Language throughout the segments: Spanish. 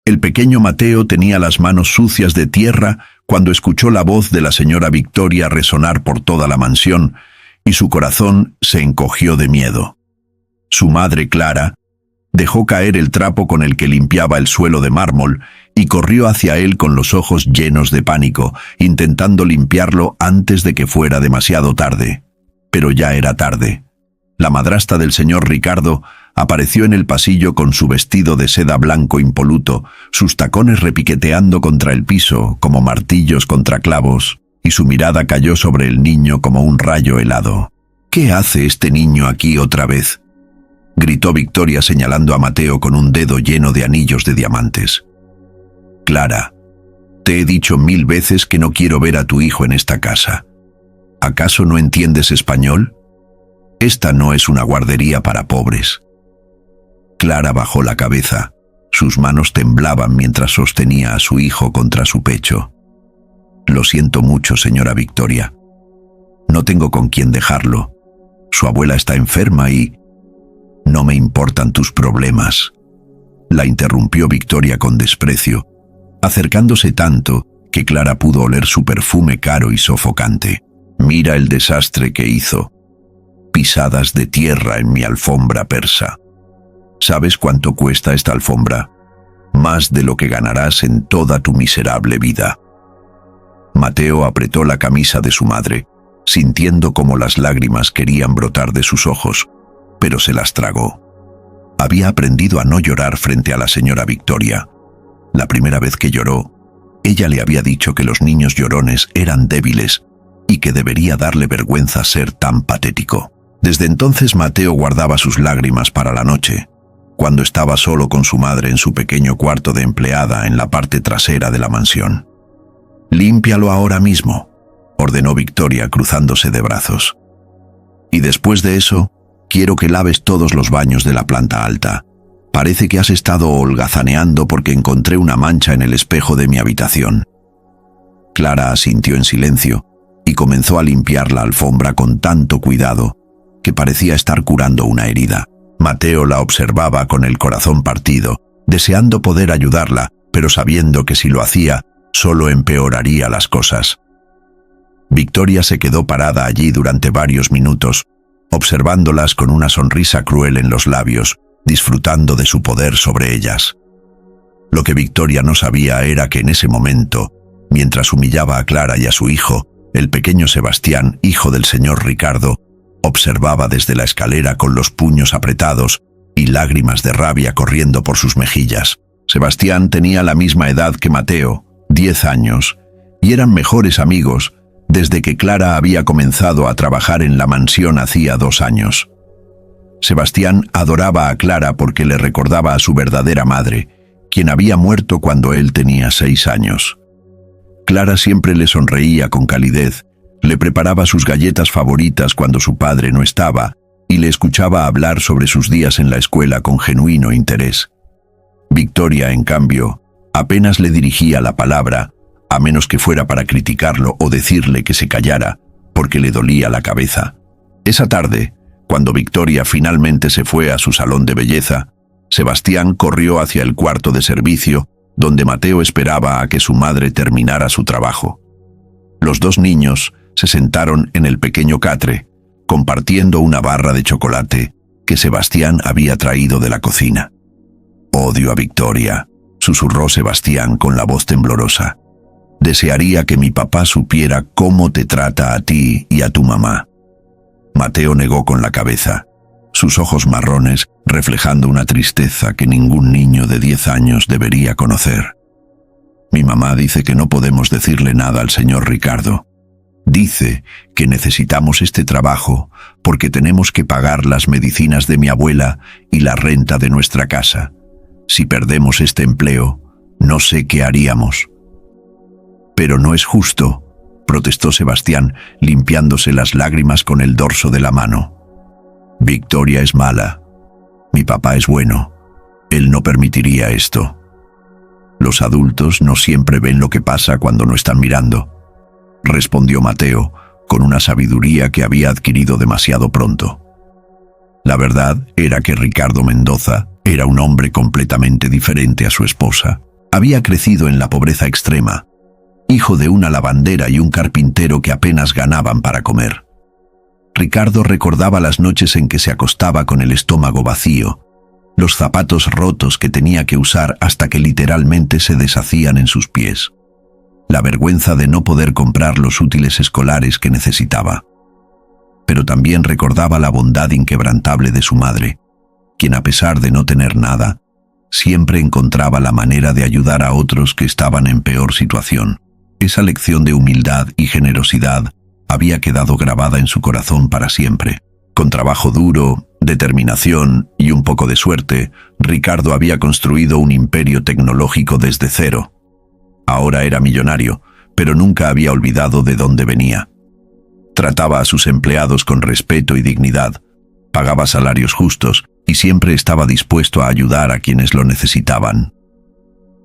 El pequeño Mateo tenía las manos sucias de tierra cuando escuchó la voz de la señora Victoria resonar por toda la mansión, y su corazón se encogió de miedo. Su madre, Clara, dejó caer el trapo con el que limpiaba el suelo de mármol y corrió hacia él con los ojos llenos de pánico, intentando limpiarlo antes de que fuera demasiado tarde. Pero ya era tarde. La madrastra del señor Ricardo apareció en el pasillo con su vestido de seda blanco impoluto, sus tacones repiqueteando contra el piso como martillos contra clavos, y su mirada cayó sobre el niño como un rayo helado. «¿Qué hace este niño aquí otra vez?», gritó Victoria señalando a Mateo con un dedo lleno de anillos de diamantes. «Clara, te he dicho 1000 veces que no quiero ver a tu hijo en esta casa. ¿Acaso no entiendes español? Esta no es una guardería para pobres». Clara bajó la cabeza. Sus manos temblaban mientras sostenía a su hijo contra su pecho. «Lo siento mucho, señora Victoria. No tengo con quién dejarlo. Su abuela está enferma y... no me importan tus problemas», la interrumpió Victoria con desprecio, acercándose tanto que Clara pudo oler su perfume caro y sofocante. «Mira el desastre que hizo. Pisadas de tierra en mi alfombra persa. ¿Sabes cuánto cuesta esta alfombra? Más de lo que ganarás en toda tu miserable vida». Mateo apretó la camisa de su madre, sintiendo como las lágrimas querían brotar de sus ojos, pero se las tragó. Había aprendido a no llorar frente a la señora Victoria. La primera vez que lloró, ella le había dicho que los niños llorones eran débiles y que debería darle vergüenza ser tan patético. Desde entonces Mateo guardaba sus lágrimas para la noche, cuando estaba solo con su madre en su pequeño cuarto de empleada en la parte trasera de la mansión. «Límpialo ahora mismo», ordenó Victoria cruzándose de brazos. «Y después de eso, quiero que laves todos los baños de la planta alta. Parece que has estado holgazaneando porque encontré una mancha en el espejo de mi habitación». Clara asintió en silencio y comenzó a limpiar la alfombra con tanto cuidado que parecía estar curando una herida. Mateo la observaba con el corazón partido, deseando poder ayudarla, pero sabiendo que si lo hacía, solo empeoraría las cosas. Victoria se quedó parada allí durante varios minutos, observándolas con una sonrisa cruel en los labios, disfrutando de su poder sobre ellas. Lo que Victoria no sabía era que en ese momento, mientras humillaba a Clara y a su hijo, el pequeño Sebastián, hijo del señor Ricardo, observaba desde la escalera con los puños apretados y lágrimas de rabia corriendo por sus mejillas. Sebastián tenía la misma edad que Mateo, 10 años, y eran mejores amigos desde que Clara había comenzado a trabajar en la mansión hacía 2 años. Sebastián adoraba a Clara porque le recordaba a su verdadera madre, quien había muerto cuando él tenía 6 años. Clara siempre le sonreía con calidez, le preparaba sus galletas favoritas cuando su padre no estaba y le escuchaba hablar sobre sus días en la escuela con genuino interés. Victoria, en cambio, apenas le dirigía la palabra, a menos que fuera para criticarlo o decirle que se callara, porque le dolía la cabeza. Esa tarde, cuando Victoria finalmente se fue a su salón de belleza, Sebastián corrió hacia el cuarto de servicio, donde Mateo esperaba a que su madre terminara su trabajo. Los 2 niños se sentaron en el pequeño catre, compartiendo una barra de chocolate que Sebastián había traído de la cocina. «Odio a Victoria», susurró Sebastián con la voz temblorosa. «Desearía que mi papá supiera cómo te trata a ti y a tu mamá». Mateo negó con la cabeza, sus ojos marrones reflejando una tristeza que ningún niño de 10 años debería conocer. «Mi mamá dice que no podemos decirle nada al señor Ricardo. Dice que necesitamos este trabajo porque tenemos que pagar las medicinas de mi abuela y la renta de nuestra casa. Si perdemos este empleo, no sé qué haríamos». «Pero no es justo», protestó Sebastián, limpiándose las lágrimas con el dorso de la mano. «Victoria es mala. Mi papá es bueno. Él no permitiría esto. Los adultos no siempre ven lo que pasa cuando no están mirando», respondió Mateo, con una sabiduría que había adquirido demasiado pronto. La verdad era que Ricardo Mendoza era un hombre completamente diferente a su esposa. Había crecido en la pobreza extrema, hijo de una lavandera y un carpintero que apenas ganaban para comer. Ricardo recordaba las noches en que se acostaba con el estómago vacío, los zapatos rotos que tenía que usar hasta que literalmente se deshacían en sus pies, la vergüenza de no poder comprar los útiles escolares que necesitaba. Pero también recordaba la bondad inquebrantable de su madre, quien a pesar de no tener nada, siempre encontraba la manera de ayudar a otros que estaban en peor situación. Esa lección de humildad y generosidad había quedado grabada en su corazón para siempre. Con trabajo duro, determinación y un poco de suerte, Ricardo había construido un imperio tecnológico desde cero. Ahora era millonario, pero nunca había olvidado de dónde venía. Trataba a sus empleados con respeto y dignidad, pagaba salarios justos y siempre estaba dispuesto a ayudar a quienes lo necesitaban.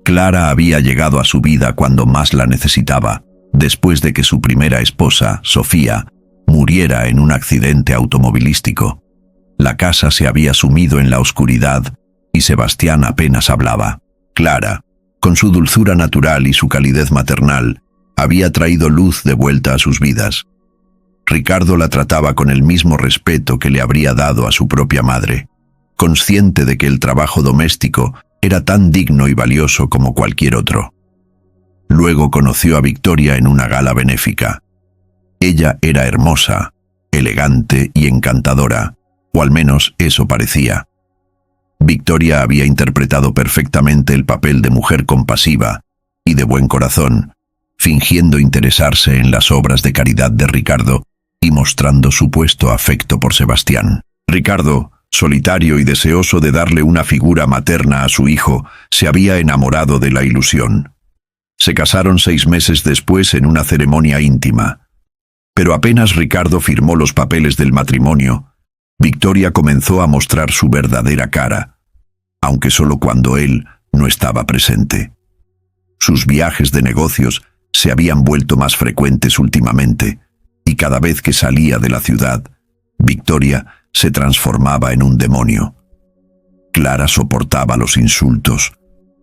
Clara había llegado a su vida cuando más la necesitaba, después de que su primera esposa, Sofía, muriera en un accidente automovilístico. La casa se había sumido en la oscuridad y Sebastián apenas hablaba. Clara, con su dulzura natural y su calidez maternal, había traído luz de vuelta a sus vidas. Ricardo la trataba con el mismo respeto que le habría dado a su propia madre, consciente de que el trabajo doméstico era tan digno y valioso como cualquier otro. Luego conoció a Victoria en una gala benéfica. Ella era hermosa, elegante y encantadora, o al menos eso parecía. Victoria había interpretado perfectamente el papel de mujer compasiva y de buen corazón, fingiendo interesarse en las obras de caridad de Ricardo y mostrando supuesto afecto por Sebastián. Ricardo, solitario y deseoso de darle una figura materna a su hijo, se había enamorado de la ilusión. Se casaron 6 meses después en una ceremonia íntima. Pero apenas Ricardo firmó los papeles del matrimonio, Victoria comenzó a mostrar su verdadera cara, aunque solo cuando él no estaba presente. Sus viajes de negocios se habían vuelto más frecuentes últimamente, y cada vez que salía de la ciudad, Victoria se transformaba en un demonio. Clara soportaba los insultos,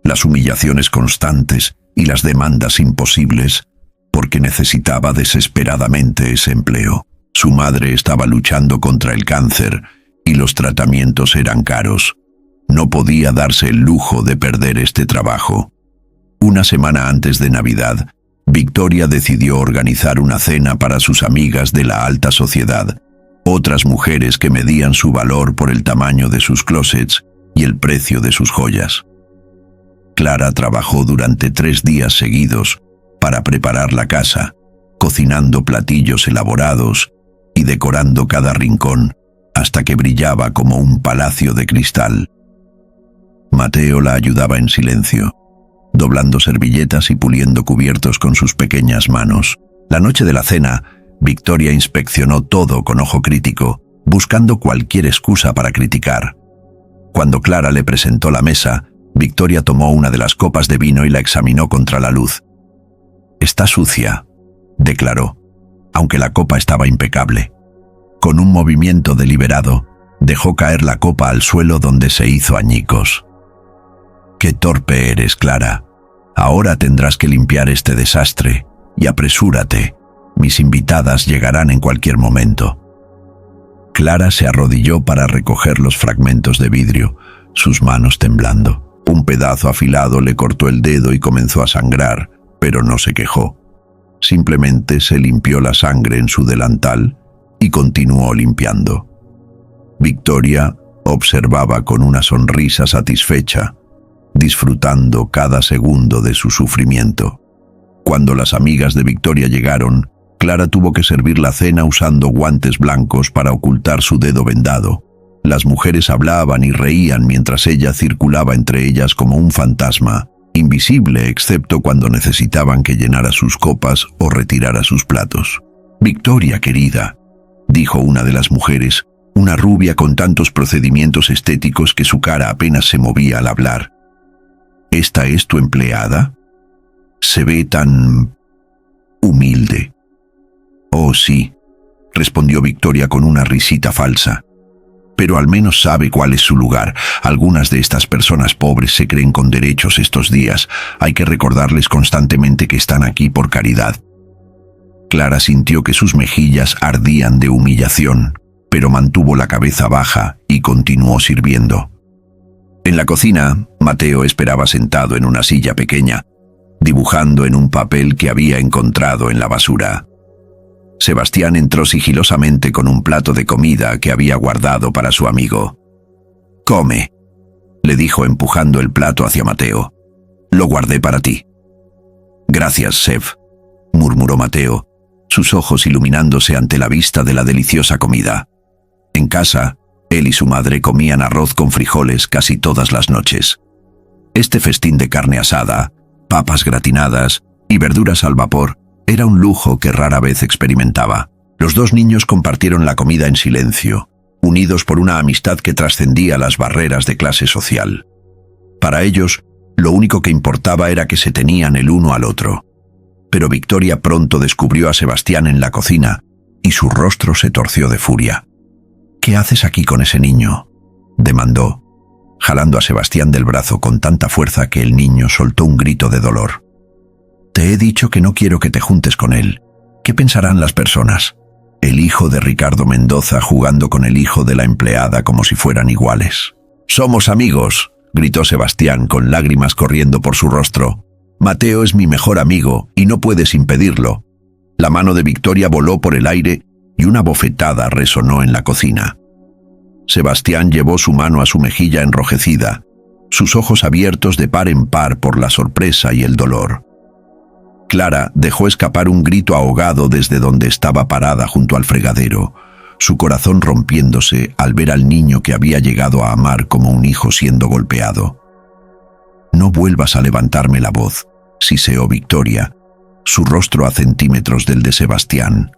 las humillaciones constantes y las demandas imposibles, porque necesitaba desesperadamente ese empleo. Su madre estaba luchando contra el cáncer y los tratamientos eran caros. No podía darse el lujo de perder este trabajo. Una semana antes de Navidad, Victoria decidió organizar una cena para sus amigas de la alta sociedad, otras mujeres que medían su valor por el tamaño de sus closets y el precio de sus joyas. Clara trabajó durante 3 días seguidos para preparar la casa, cocinando platillos elaborados y decorando cada rincón hasta que brillaba como un palacio de cristal. Mateo la ayudaba en silencio, doblando servilletas y puliendo cubiertos con sus pequeñas manos. La noche de la cena, Victoria inspeccionó todo con ojo crítico, buscando cualquier excusa para criticar. Cuando Clara le presentó la mesa, Victoria tomó una de las copas de vino y la examinó contra la luz. «Está sucia», declaró, aunque la copa estaba impecable. Con un movimiento deliberado, dejó caer la copa al suelo donde se hizo añicos. «Qué torpe eres, Clara. Ahora tendrás que limpiar este desastre, y apresúrate. Mis invitadas llegarán en cualquier momento». Clara se arrodilló para recoger los fragmentos de vidrio, sus manos temblando. Un pedazo afilado le cortó el dedo y comenzó a sangrar, pero no se quejó. Simplemente se limpió la sangre en su delantal y continuó limpiando. Victoria observaba con una sonrisa satisfecha, disfrutando cada segundo de su sufrimiento. Cuando las amigas de Victoria llegaron, Clara tuvo que servir la cena usando guantes blancos para ocultar su dedo vendado. Las mujeres hablaban y reían mientras ella circulaba entre ellas como un fantasma, invisible excepto cuando necesitaban que llenara sus copas o retirara sus platos. «Victoria, querida», dijo una de las mujeres, una rubia con tantos procedimientos estéticos que su cara apenas se movía al hablar. «¿Esta es tu empleada? Se ve tan humilde». «Oh, sí», respondió Victoria con una risita falsa. pero al menos sabe cuál es su lugar. Algunas de estas personas pobres se creen con derechos estos días. Hay que recordarles constantemente que están aquí por caridad. Clara sintió que sus mejillas ardían de humillación, pero mantuvo la cabeza baja y continuó sirviendo. En la cocina, Mateo esperaba sentado en una silla pequeña, dibujando en un papel que había encontrado en la basura. Sebastián entró sigilosamente con un plato de comida que había guardado para su amigo. «Come», le dijo empujando el plato hacia Mateo. «Lo guardé para ti». «Gracias, chef», murmuró Mateo, sus ojos iluminándose ante la vista de la deliciosa comida. En casa, él y su madre comían arroz con frijoles casi todas las noches. Este festín de carne asada, papas gratinadas y verduras al vapor era un lujo que rara vez experimentaba. Los dos niños compartieron la comida en silencio, unidos por una amistad que trascendía las barreras de clase social. Para ellos, lo único que importaba era que se tenían el uno al otro. Pero Victoria pronto descubrió a Sebastián en la cocina y su rostro se torció de furia. «¿Qué haces aquí con ese niño?», demandó, jalando a Sebastián del brazo con tanta fuerza que el niño soltó un grito de dolor. «Te he dicho que no quiero que te juntes con él. ¿Qué pensarán las personas?». El hijo de Ricardo Mendoza jugando con el hijo de la empleada como si fueran iguales. «Somos amigos», gritó Sebastián con lágrimas corriendo por su rostro. «Mateo es mi mejor amigo y no puedes impedirlo». La mano de Victoria voló por el aire y una bofetada resonó en la cocina. Sebastián llevó su mano a su mejilla enrojecida, sus ojos abiertos de par en par por la sorpresa y el dolor. Clara dejó escapar un grito ahogado desde donde estaba parada junto al fregadero, su corazón rompiéndose al ver al niño que había llegado a amar como un hijo siendo golpeado. «No vuelvas a levantarme la voz», siseó Victoria, su rostro a centímetros del de Sebastián.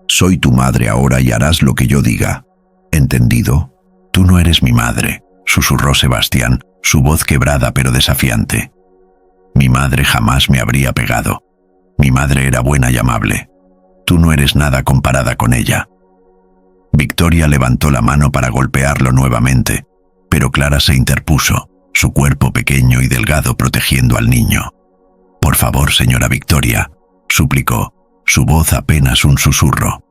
«Soy tu madre ahora y harás lo que yo diga. ¿Entendido?» «Tú no eres mi madre», susurró Sebastián, su voz quebrada pero desafiante. «Mi madre jamás me habría pegado. Mi madre era buena y amable. Tú no eres nada comparada con ella». Victoria levantó la mano para golpearlo nuevamente, pero Clara se interpuso, su cuerpo pequeño y delgado protegiendo al niño. «Por favor, señora Victoria», suplicó, su voz apenas un susurro.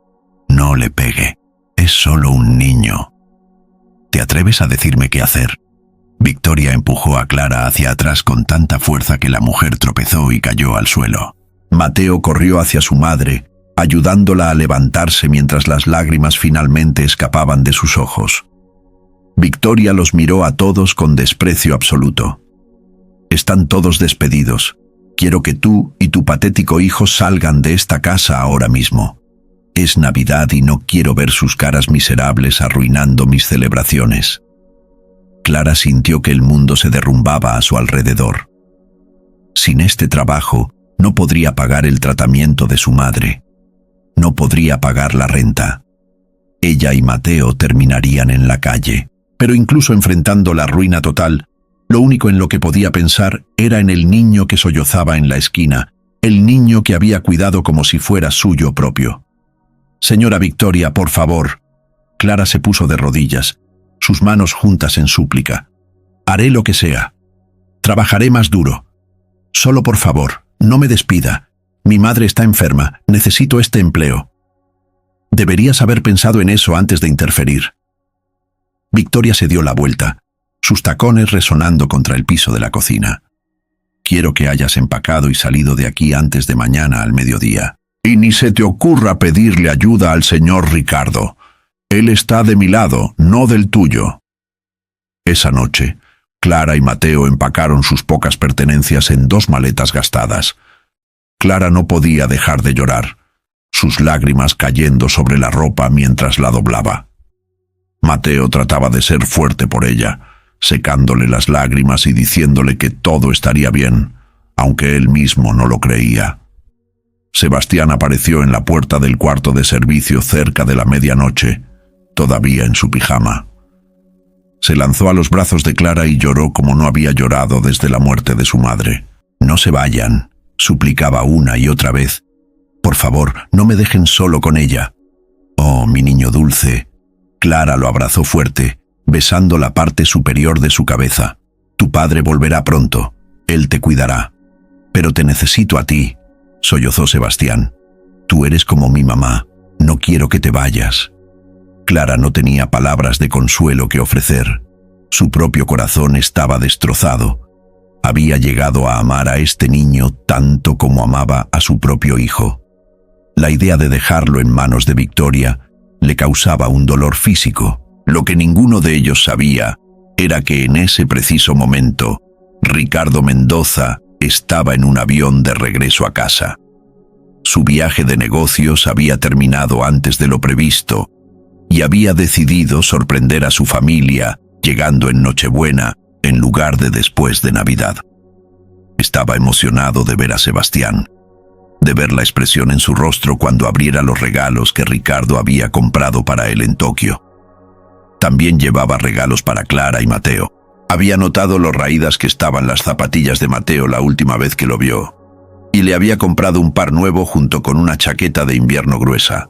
«No le pegue. Es solo un niño». «¿Te atreves a decirme qué hacer?». Victoria empujó a Clara hacia atrás con tanta fuerza que la mujer tropezó y cayó al suelo. Mateo corrió hacia su madre, ayudándola a levantarse mientras las lágrimas finalmente escapaban de sus ojos. Victoria los miró a todos con desprecio absoluto. «Están todos despedidos. Quiero que tú y tu patético hijo salgan de esta casa ahora mismo. Es Navidad y no quiero ver sus caras miserables arruinando mis celebraciones». Clara sintió que el mundo se derrumbaba a su alrededor. Sin este trabajo, no podría pagar el tratamiento de su madre. No podría pagar la renta. Ella y Mateo terminarían en la calle. Pero incluso enfrentando la ruina total, lo único en lo que podía pensar era en el niño que sollozaba en la esquina, el niño que había cuidado como si fuera suyo propio. «Señora Victoria, por favor». Clara se puso de rodillas, sus manos juntas en súplica. «Haré lo que sea. Trabajaré más duro. Solo por favor, no me despida. Mi madre está enferma, necesito este empleo». «Deberías haber pensado en eso antes de interferir». Victoria se dio la vuelta, sus tacones resonando contra el piso de la cocina. «Quiero que hayas empacado y salido de aquí antes de mañana al mediodía. Y ni se te ocurra pedirle ayuda al señor Ricardo. Él está de mi lado, no del tuyo». Esa noche, Clara y Mateo empacaron sus pocas pertenencias en 2 maletas gastadas. Clara no podía dejar de llorar, sus lágrimas cayendo sobre la ropa mientras la doblaba. Mateo trataba de ser fuerte por ella, secándole las lágrimas y diciéndole que todo estaría bien, aunque él mismo no lo creía. Sebastián apareció en la puerta del cuarto de servicio cerca de la medianoche, todavía en su pijama. Se lanzó a los brazos de Clara y lloró como no había llorado desde la muerte de su madre. «No se vayan», suplicaba una y otra vez. «Por favor, no me dejen solo con ella». «Oh, mi niño dulce». Clara lo abrazó fuerte, besando la parte superior de su cabeza. Tu padre volverá pronto. Él te cuidará. Pero te necesito a ti, sollozó Sebastián. Tú eres como mi mamá. No quiero que te vayas. Clara no tenía palabras de consuelo que ofrecer. Su propio corazón estaba destrozado. Había llegado a amar a este niño tanto como amaba a su propio hijo. La idea de dejarlo en manos de Victoria le causaba un dolor físico. Lo que ninguno de ellos sabía era que en ese preciso momento, Ricardo Mendoza estaba en un avión de regreso a casa. Su viaje de negocios había terminado antes de lo previsto y había decidido sorprender a su familia llegando en Nochebuena en lugar de después de Navidad. Estaba emocionado de ver a Sebastián, de ver la expresión en su rostro cuando abriera los regalos que Ricardo había comprado para él en Tokio. También llevaba regalos para Clara y Mateo. Había notado lo raídas que estaban las zapatillas de Mateo la última vez que lo vio, y le había comprado un par nuevo junto con una chaqueta de invierno gruesa.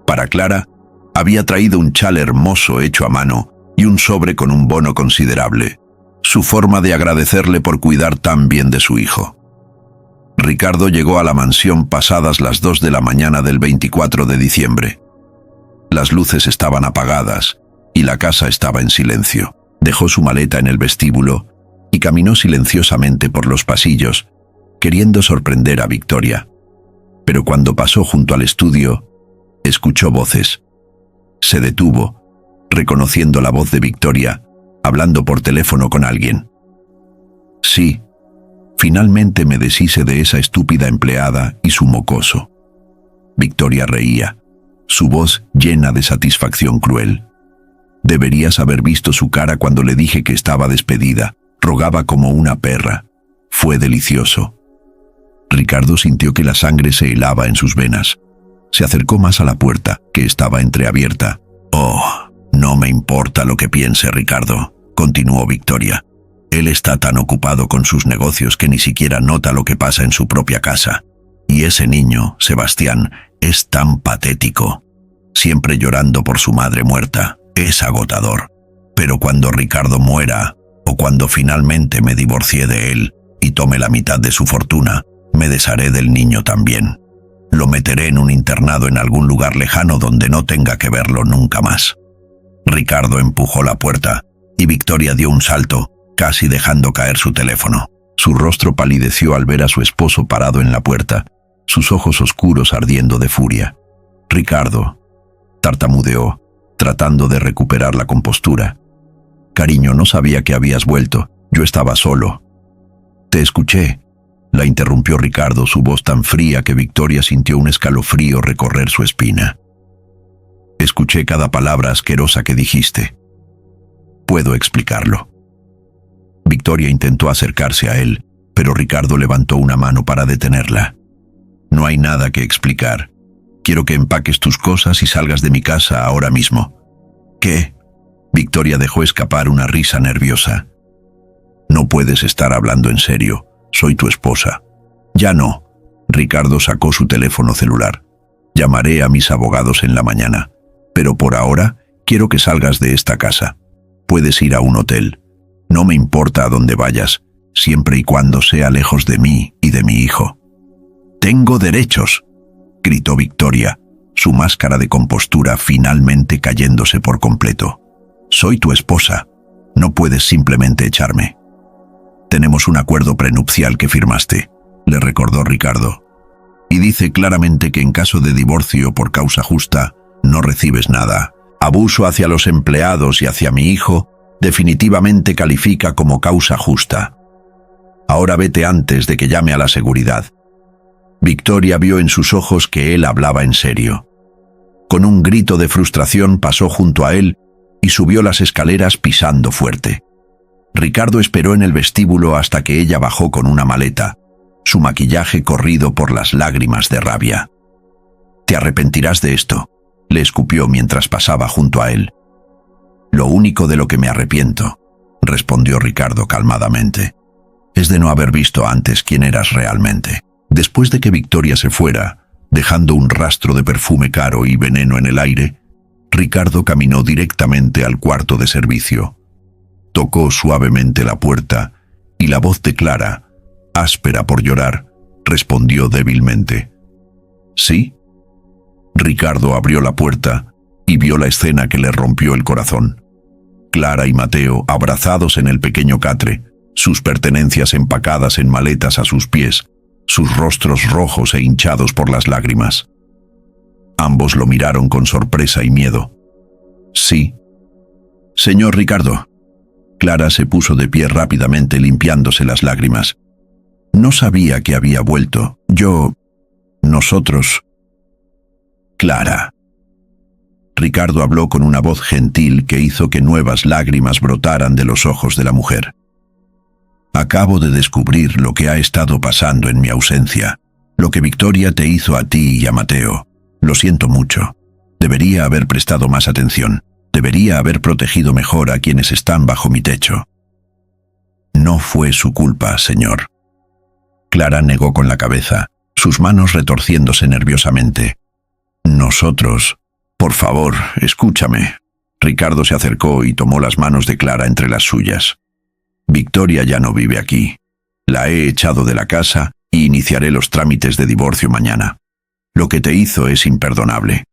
Para Clara, había traído un chal hermoso hecho a mano y un sobre con un bono considerable, su forma de agradecerle por cuidar tan bien de su hijo. Ricardo llegó a la mansión pasadas las 2 de la mañana del 24 de diciembre. Las luces estaban apagadas y la casa estaba en silencio. Dejó su maleta en el vestíbulo y caminó silenciosamente por los pasillos, queriendo sorprender a Victoria. Pero cuando pasó junto al estudio, escuchó voces. Se detuvo, reconociendo la voz de Victoria, hablando por teléfono con alguien. Sí, finalmente me deshice de esa estúpida empleada y su mocoso. Victoria reía, su voz llena de satisfacción cruel. Deberías haber visto su cara cuando le dije que estaba despedida. Rogaba como una perra. Fue delicioso. Ricardo sintió que la sangre se helaba en sus venas. Se acercó más a la puerta, que estaba entreabierta. Oh, no me importa lo que piense Ricardo, continuó Victoria. Él está tan ocupado con sus negocios que ni siquiera nota lo que pasa en su propia casa. Y ese niño, Sebastián, es tan patético. Siempre llorando por su madre muerta. Es agotador. Pero cuando Ricardo muera, o cuando finalmente me divorcie de él y tome la mitad de su fortuna, me desharé del niño también. Lo meteré en un internado en algún lugar lejano donde no tenga que verlo nunca más. Ricardo empujó la puerta y Victoria dio un salto, casi dejando caer su teléfono. Su rostro palideció al ver a su esposo parado en la puerta, sus ojos oscuros ardiendo de furia. Ricardo, tartamudeó, tratando de recuperar la compostura. Cariño, no sabía que habías vuelto. Yo estaba solo. Te escuché. La interrumpió Ricardo, su voz tan fría que Victoria sintió un escalofrío recorrer su espina. Escuché cada palabra asquerosa que dijiste. Puedo explicarlo. Victoria intentó acercarse a él, pero Ricardo levantó una mano para detenerla. No hay nada que explicar. Quiero que empaques tus cosas y salgas de mi casa ahora mismo. ¿Qué? Victoria dejó escapar una risa nerviosa. No puedes estar hablando en serio. Soy tu esposa. Ya no. Ricardo sacó su teléfono celular. Llamaré a mis abogados en la mañana. Pero por ahora, quiero que salgas de esta casa. Puedes ir a un hotel. No me importa a dónde vayas, siempre y cuando sea lejos de mí y de mi hijo. Tengo derechos, gritó Victoria, su máscara de compostura finalmente cayéndose por completo. Soy tu esposa. No puedes simplemente echarme. Tenemos un acuerdo prenupcial que firmaste, le recordó Ricardo. Y dice claramente que en caso de divorcio por causa justa, no recibes nada. Abuso hacia los empleados y hacia mi hijo definitivamente califica como causa justa. Ahora vete antes de que llame a la seguridad. Victoria vio en sus ojos que él hablaba en serio. Con un grito de frustración pasó junto a él y subió las escaleras pisando fuerte. Ricardo esperó en el vestíbulo hasta que ella bajó con una maleta, su maquillaje corrido por las lágrimas de rabia. «Te arrepentirás de esto», le escupió mientras pasaba junto a él. «Lo único de lo que me arrepiento», respondió Ricardo calmadamente, «es de no haber visto antes quién eras realmente». Después de que Victoria se fuera, dejando un rastro de perfume caro y veneno en el aire, Ricardo caminó directamente al cuarto de servicio. Tocó suavemente la puerta y la voz de Clara, áspera por llorar, respondió débilmente. ¿Sí? Ricardo abrió la puerta y vio la escena que le rompió el corazón. Clara y Mateo abrazados en el pequeño catre, sus pertenencias empacadas en maletas a sus pies, sus rostros rojos e hinchados por las lágrimas. Ambos lo miraron con sorpresa y miedo. Sí. Señor Ricardo. Clara se puso de pie rápidamente limpiándose las lágrimas. No sabía que había vuelto. Nosotros... Clara. Ricardo habló con una voz gentil que hizo que nuevas lágrimas brotaran de los ojos de la mujer. Acabo de descubrir lo que ha estado pasando en mi ausencia, lo que Victoria te hizo a ti y a Mateo. Lo siento mucho. Debería haber prestado más atención. Debería haber protegido mejor a quienes están bajo mi techo. No fue su culpa, señor. Clara negó con la cabeza, sus manos retorciéndose nerviosamente. Nosotros... Por favor, escúchame. Ricardo se acercó y tomó las manos de Clara entre las suyas. Victoria ya no vive aquí. La he echado de la casa y iniciaré los trámites de divorcio mañana. Lo que te hizo es imperdonable.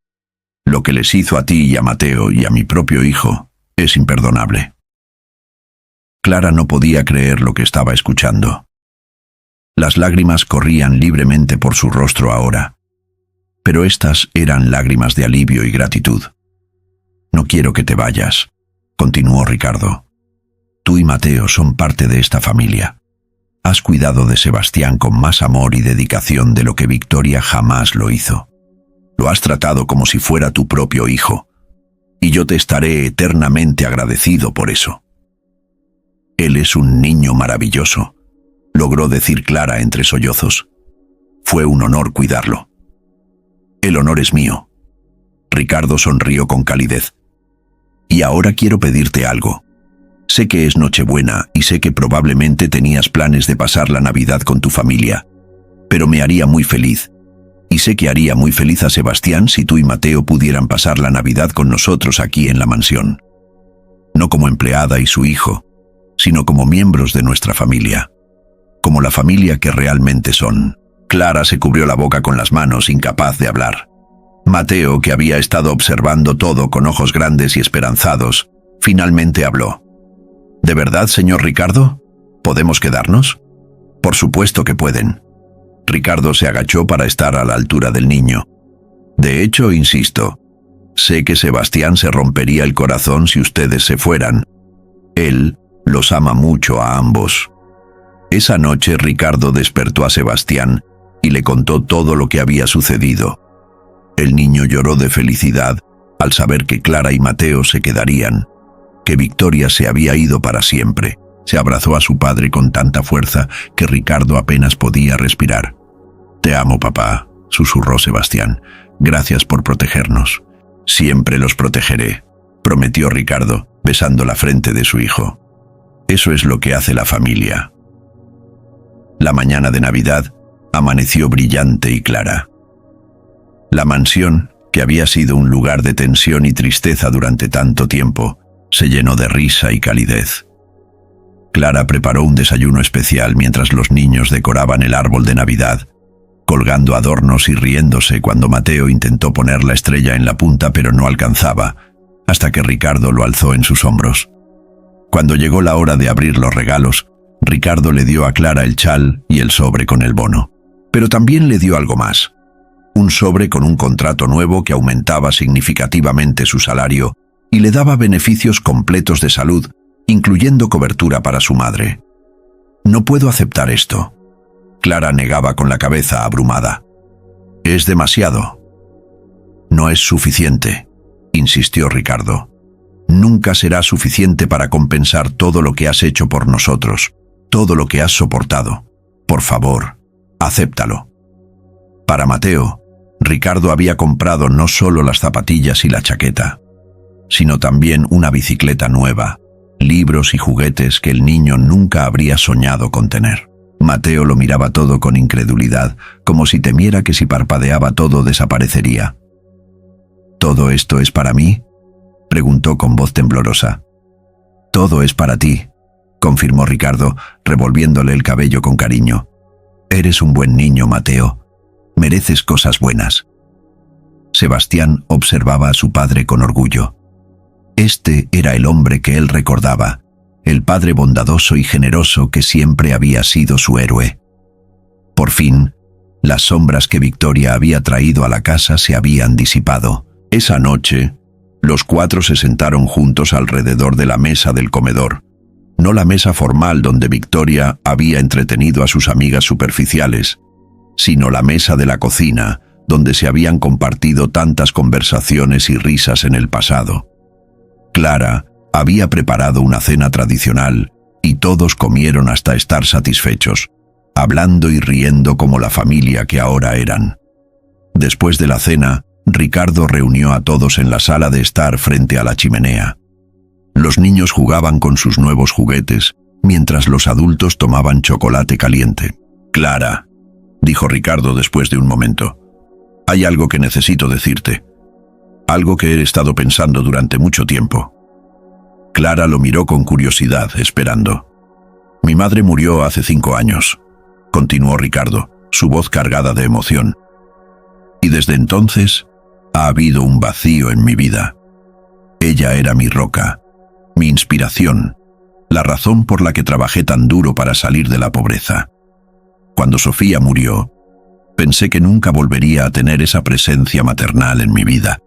Lo que les hizo a ti y a Mateo y a mi propio hijo es imperdonable. Clara no podía creer lo que estaba escuchando. Las lágrimas corrían libremente por su rostro ahora, pero estas eran lágrimas de alivio y gratitud. No quiero que te vayas, continuó Ricardo. Tú y Mateo son parte de esta familia. Has cuidado de Sebastián con más amor y dedicación de lo que Victoria jamás lo hizo. Lo has tratado como si fuera tu propio hijo, y yo te estaré eternamente agradecido por eso. Él es un niño maravilloso, logró decir Clara entre sollozos. Fue un honor cuidarlo. El honor es mío. Ricardo sonrió con calidez. Y ahora quiero pedirte algo. Sé que es Nochebuena y sé que probablemente tenías planes de pasar la Navidad con tu familia, pero me haría muy feliz. Y sé que haría muy feliz a Sebastián si tú y Mateo pudieran pasar la Navidad con nosotros aquí en la mansión. No como empleada y su hijo, sino como miembros de nuestra familia. Como la familia que realmente son. Clara se cubrió la boca con las manos, incapaz de hablar. Mateo, que había estado observando todo con ojos grandes y esperanzados, finalmente habló. ¿De verdad, señor Ricardo? ¿Podemos quedarnos? Por supuesto que pueden. Ricardo se agachó para estar a la altura del niño. De hecho, insisto, sé que Sebastián se rompería el corazón si ustedes se fueran. Él los ama mucho a ambos. Esa noche Ricardo despertó a Sebastián y le contó todo lo que había sucedido. El niño lloró de felicidad al saber que Clara y Mateo se quedarían, que Victoria se había ido para siempre. Se abrazó a su padre con tanta fuerza que Ricardo apenas podía respirar. «Te amo, papá», susurró Sebastián. «Gracias por protegernos». «Siempre los protegeré», prometió Ricardo, besando la frente de su hijo. Eso es lo que hace la familia. La mañana de Navidad amaneció brillante y clara. La mansión, que había sido un lugar de tensión y tristeza durante tanto tiempo, se llenó de risa y calidez. Clara preparó un desayuno especial mientras los niños decoraban el árbol de Navidad, colgando adornos y riéndose cuando Mateo intentó poner la estrella en la punta pero no alcanzaba, hasta que Ricardo lo alzó en sus hombros. Cuando llegó la hora de abrir los regalos, Ricardo le dio a Clara el chal y el sobre con el bono. Pero también le dio algo más. Un sobre con un contrato nuevo que aumentaba significativamente su salario y le daba beneficios completos de salud, incluyendo cobertura para su madre. «No puedo aceptar esto». Clara negaba con la cabeza abrumada. «Es demasiado». «No es suficiente», insistió Ricardo. «Nunca será suficiente para compensar todo lo que has hecho por nosotros, todo lo que has soportado. Por favor, acéptalo». Para Mateo, Ricardo había comprado no solo las zapatillas y la chaqueta, sino también una bicicleta nueva, libros y juguetes que el niño nunca habría soñado con tener. Mateo lo miraba todo con incredulidad, como si temiera que si parpadeaba todo desaparecería. ¿Todo esto es para mí?, preguntó con voz temblorosa. Todo es para ti, confirmó Ricardo, revolviéndole el cabello con cariño. Eres un buen niño, Mateo. Mereces cosas buenas. Sebastián observaba a su padre con orgullo. Este era el hombre que él recordaba, el padre bondadoso y generoso que siempre había sido su héroe. Por fin, las sombras que Victoria había traído a la casa se habían disipado. Esa noche, los cuatro se sentaron juntos alrededor de la mesa del comedor. No la mesa formal donde Victoria había entretenido a sus amigas superficiales, sino la mesa de la cocina, donde se habían compartido tantas conversaciones y risas en el pasado. Clara había preparado una cena tradicional y todos comieron hasta estar satisfechos, hablando y riendo como la familia que ahora eran. Después de la cena, Ricardo reunió a todos en la sala de estar frente a la chimenea. Los niños jugaban con sus nuevos juguetes, mientras los adultos tomaban chocolate caliente. «Clara», dijo Ricardo después de un momento, «hay algo que necesito decirte. Algo que he estado pensando durante mucho tiempo». Clara lo miró con curiosidad, esperando. «Mi madre murió hace 5 años», continuó Ricardo, su voz cargada de emoción. «Y desde entonces ha habido un vacío en mi vida. Ella era mi roca, mi inspiración, la razón por la que trabajé tan duro para salir de la pobreza. Cuando Sofía murió, pensé que nunca volvería a tener esa presencia maternal en mi vida».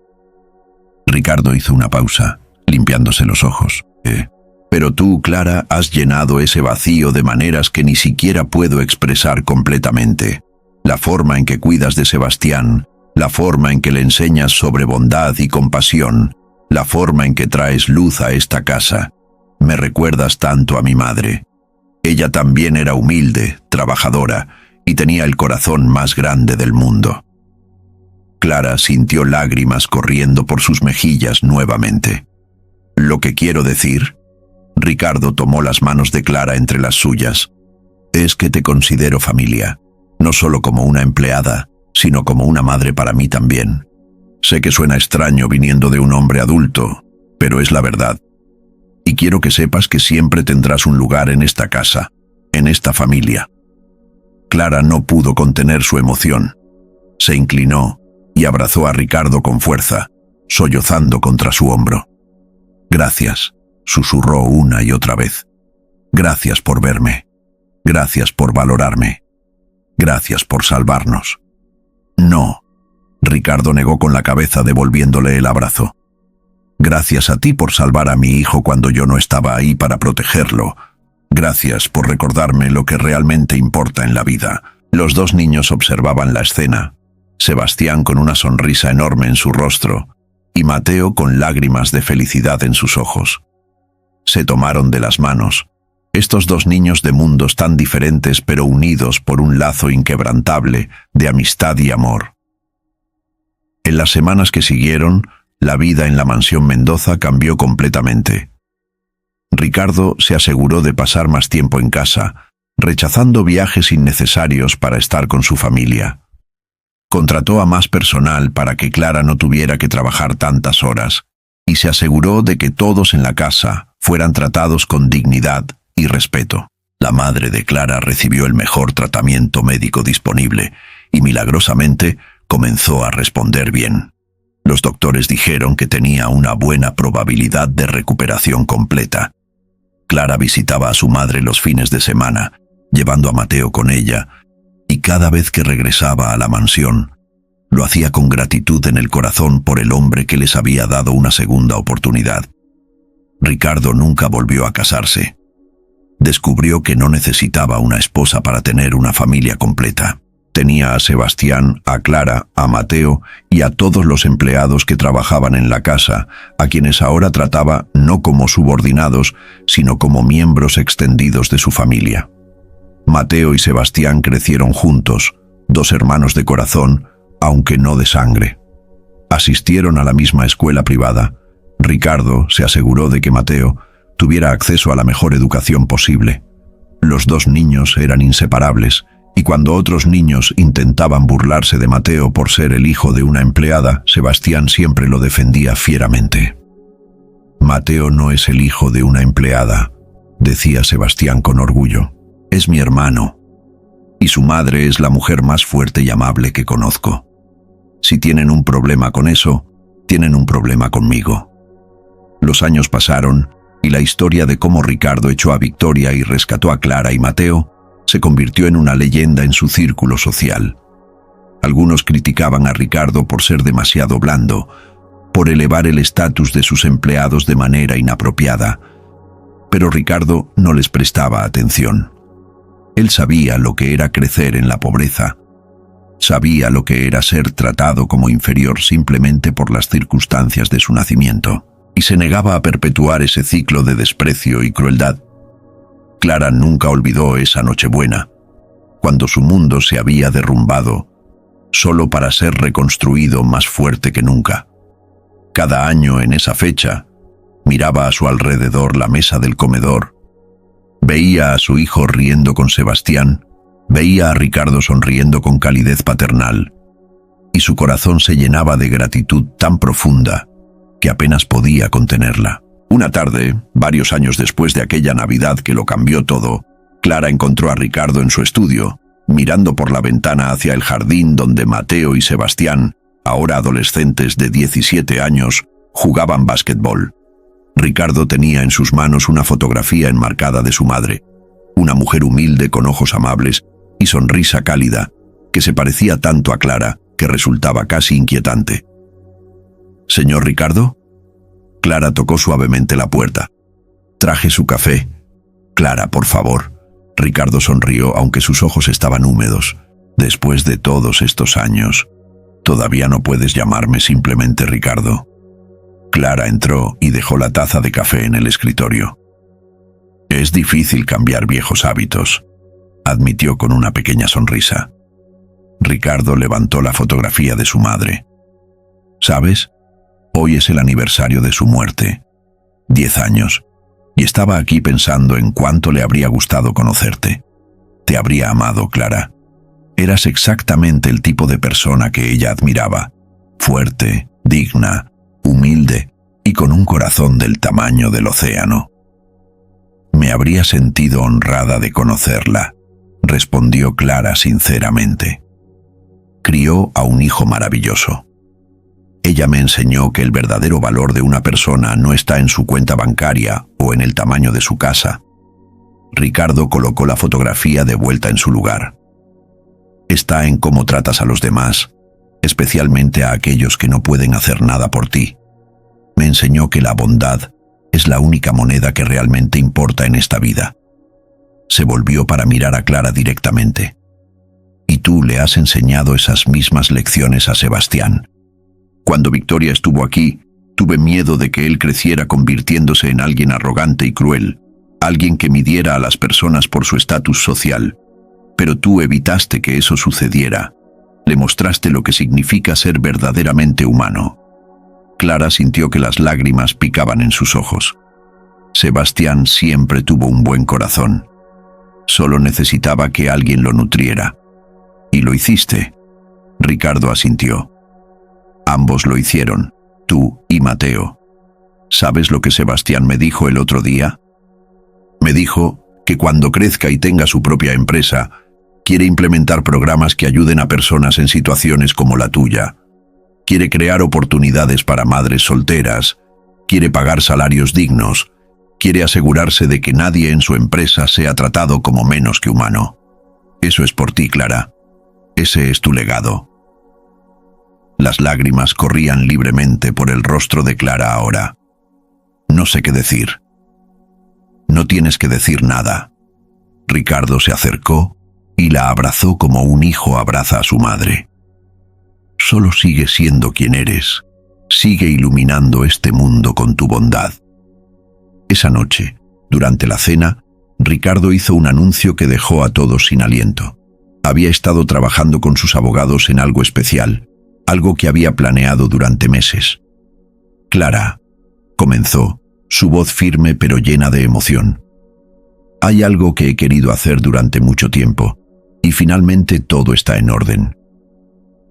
Ricardo hizo una pausa, limpiándose los ojos. «Pero tú, Clara, has llenado ese vacío de maneras que ni siquiera puedo expresar completamente. La forma en que cuidas de Sebastián, la forma en que le enseñas sobre bondad y compasión, la forma en que traes luz a esta casa. Me recuerdas tanto a mi madre. Ella también era humilde, trabajadora, y tenía el corazón más grande del mundo». Clara sintió lágrimas corriendo por sus mejillas nuevamente. «Lo que quiero decir», Ricardo tomó las manos de Clara entre las suyas, «es que te considero familia, no solo como una empleada, sino como una madre para mí también. Sé que suena extraño viniendo de un hombre adulto, pero es la verdad. Y quiero que sepas que siempre tendrás un lugar en esta casa, en esta familia». Clara no pudo contener su emoción. Se inclinó y abrazó a Ricardo con fuerza, sollozando contra su hombro. «Gracias», susurró una y otra vez. «Gracias por verme. Gracias por valorarme. Gracias por salvarnos». «No», Ricardo negó con la cabeza devolviéndole el abrazo. «Gracias a ti por salvar a mi hijo cuando yo no estaba ahí para protegerlo. Gracias por recordarme lo que realmente importa en la vida». Los dos niños observaban la escena, Sebastián con una sonrisa enorme en su rostro y Mateo con lágrimas de felicidad en sus ojos. Se tomaron de las manos, estos dos niños de mundos tan diferentes pero unidos por un lazo inquebrantable de amistad y amor. En las semanas que siguieron, la vida en la mansión Mendoza cambió completamente. Ricardo se aseguró de pasar más tiempo en casa, rechazando viajes innecesarios para estar con su familia. Contrató a más personal para que Clara no tuviera que trabajar tantas horas, y se aseguró de que todos en la casa fueran tratados con dignidad y respeto. La madre de Clara recibió el mejor tratamiento médico disponible y milagrosamente comenzó a responder bien. Los doctores dijeron que tenía una buena probabilidad de recuperación completa. Clara visitaba a su madre los fines de semana, llevando a Mateo con ella, y cada vez que regresaba a la mansión, lo hacía con gratitud en el corazón por el hombre que les había dado una segunda oportunidad. Ricardo nunca volvió a casarse. Descubrió que no necesitaba una esposa para tener una familia completa. Tenía a Sebastián, a Clara, a Mateo y a todos los empleados que trabajaban en la casa, a quienes ahora trataba no como subordinados, sino como miembros extendidos de su familia. Mateo y Sebastián crecieron juntos, dos hermanos de corazón, aunque no de sangre. Asistieron a la misma escuela privada. Ricardo se aseguró de que Mateo tuviera acceso a la mejor educación posible. Los dos niños eran inseparables Y cuando otros niños intentaban burlarse de Mateo por ser el hijo de una empleada, Sebastián siempre lo defendía fieramente. «Mateo no es el hijo de una empleada», decía Sebastián con orgullo. «Es mi hermano. Y su madre es la mujer más fuerte y amable que conozco. Si tienen un problema con eso, tienen un problema conmigo». Los años pasaron y la historia de cómo Ricardo echó a Victoria y rescató a Clara y Mateo se convirtió en una leyenda en su círculo social. Algunos criticaban a Ricardo por ser demasiado blando, por elevar el estatus de sus empleados de manera inapropiada, pero Ricardo no les prestaba atención. Él sabía lo que era crecer en la pobreza, sabía lo que era ser tratado como inferior simplemente por las circunstancias de su nacimiento, y se negaba a perpetuar ese ciclo de desprecio y crueldad. Clara nunca olvidó esa Nochebuena, cuando su mundo se había derrumbado, solo para ser reconstruido más fuerte que nunca. Cada año en esa fecha, miraba a su alrededor la mesa del comedor, veía a su hijo riendo con Sebastián, veía a Ricardo sonriendo con calidez paternal, y su corazón se llenaba de gratitud tan profunda que apenas podía contenerla. Una tarde, varios años después de aquella Navidad que lo cambió todo, Clara encontró a Ricardo en su estudio, mirando por la ventana hacia el jardín donde Mateo y Sebastián, ahora adolescentes de 17 años, jugaban básquetbol. Ricardo tenía en sus manos una fotografía enmarcada de su madre, una mujer humilde con ojos amables y sonrisa cálida, que se parecía tanto a Clara que resultaba casi inquietante. «¿Señor Ricardo?» Clara tocó suavemente la puerta. «Traje su café». «Clara, por favor». Ricardo sonrió, aunque sus ojos estaban húmedos. «Después de todos estos años, todavía no puedes llamarme simplemente Ricardo». Clara entró y dejó la taza de café en el escritorio. «Es difícil cambiar viejos hábitos», admitió con una pequeña sonrisa. Ricardo levantó la fotografía de su madre. «¿Sabes? Hoy es el aniversario de su muerte. 10 años. Y estaba aquí pensando en cuánto le habría gustado conocerte. Te habría amado, Clara. Eras exactamente el tipo de persona que ella admiraba. Fuerte, digna, humilde y con un corazón del tamaño del océano». «Me habría sentido honrada de conocerla», respondió Clara sinceramente. «Crió a un hijo maravilloso. Ella me enseñó que el verdadero valor de una persona no está en su cuenta bancaria o en el tamaño de su casa». Ricardo colocó la fotografía de vuelta en su lugar. «Está en cómo tratas a los demás, especialmente a aquellos que no pueden hacer nada por ti. Me enseñó que la bondad es la única moneda que realmente importa en esta vida». Se volvió para mirar a Clara directamente. «Y tú le has enseñado esas mismas lecciones a Sebastián. Cuando Victoria estuvo aquí, tuve miedo de que él creciera convirtiéndose en alguien arrogante y cruel, alguien que midiera a las personas por su estatus social. Pero tú evitaste que eso sucediera. Le mostraste lo que significa ser verdaderamente humano». Clara sintió que las lágrimas picaban en sus ojos. Sebastián siempre tuvo un buen corazón. Solo necesitaba que alguien lo nutriera. «Y lo hiciste». Ricardo asintió. «Ambos lo hicieron, tú y Mateo. ¿Sabes lo que Sebastián me dijo el otro día? Me dijo que cuando crezca y tenga su propia empresa, quiere implementar programas que ayuden a personas en situaciones como la tuya. Quiere crear oportunidades para madres solteras, quiere pagar salarios dignos, quiere asegurarse de que nadie en su empresa sea tratado como menos que humano. Eso es por ti, Clara. Ese es tu legado». Las lágrimas corrían libremente por el rostro de Clara ahora. «No sé qué decir». «No tienes que decir nada». Ricardo se acercó y la abrazó como un hijo abraza a su madre. «Solo sigue siendo quien eres. Sigue iluminando este mundo con tu bondad». Esa noche, durante la cena, Ricardo hizo un anuncio que dejó a todos sin aliento. Había estado trabajando con sus abogados en algo especial, algo que había planeado durante meses. «Clara», comenzó, su voz firme pero llena de emoción. «Hay algo que he querido hacer durante mucho tiempo, Y finalmente todo está en orden.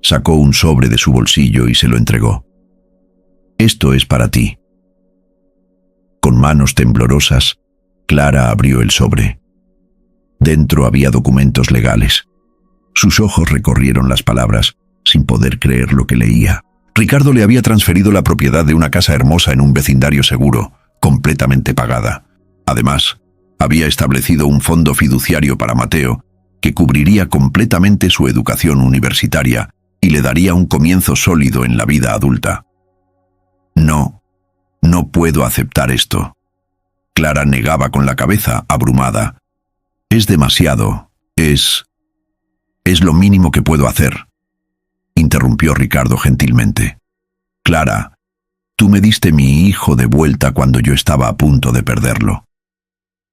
Sacó un sobre de su bolsillo y se lo entregó. Esto es para ti. Con manos temblorosas, Clara abrió el sobre. Dentro había documentos legales. Sus ojos recorrieron las palabras, sin poder creer lo que leía. Ricardo le había transferido la propiedad de una casa hermosa en un vecindario seguro, completamente pagada. Además, había establecido un fondo fiduciario para Mateo, que cubriría completamente su educación universitaria y le daría un comienzo sólido en la vida adulta. No puedo aceptar esto. Clara negaba con la cabeza, abrumada. Es demasiado. Es lo mínimo que puedo hacer. Interrumpió Ricardo gentilmente. Clara, tú me diste mi hijo de vuelta cuando yo estaba a punto de perderlo.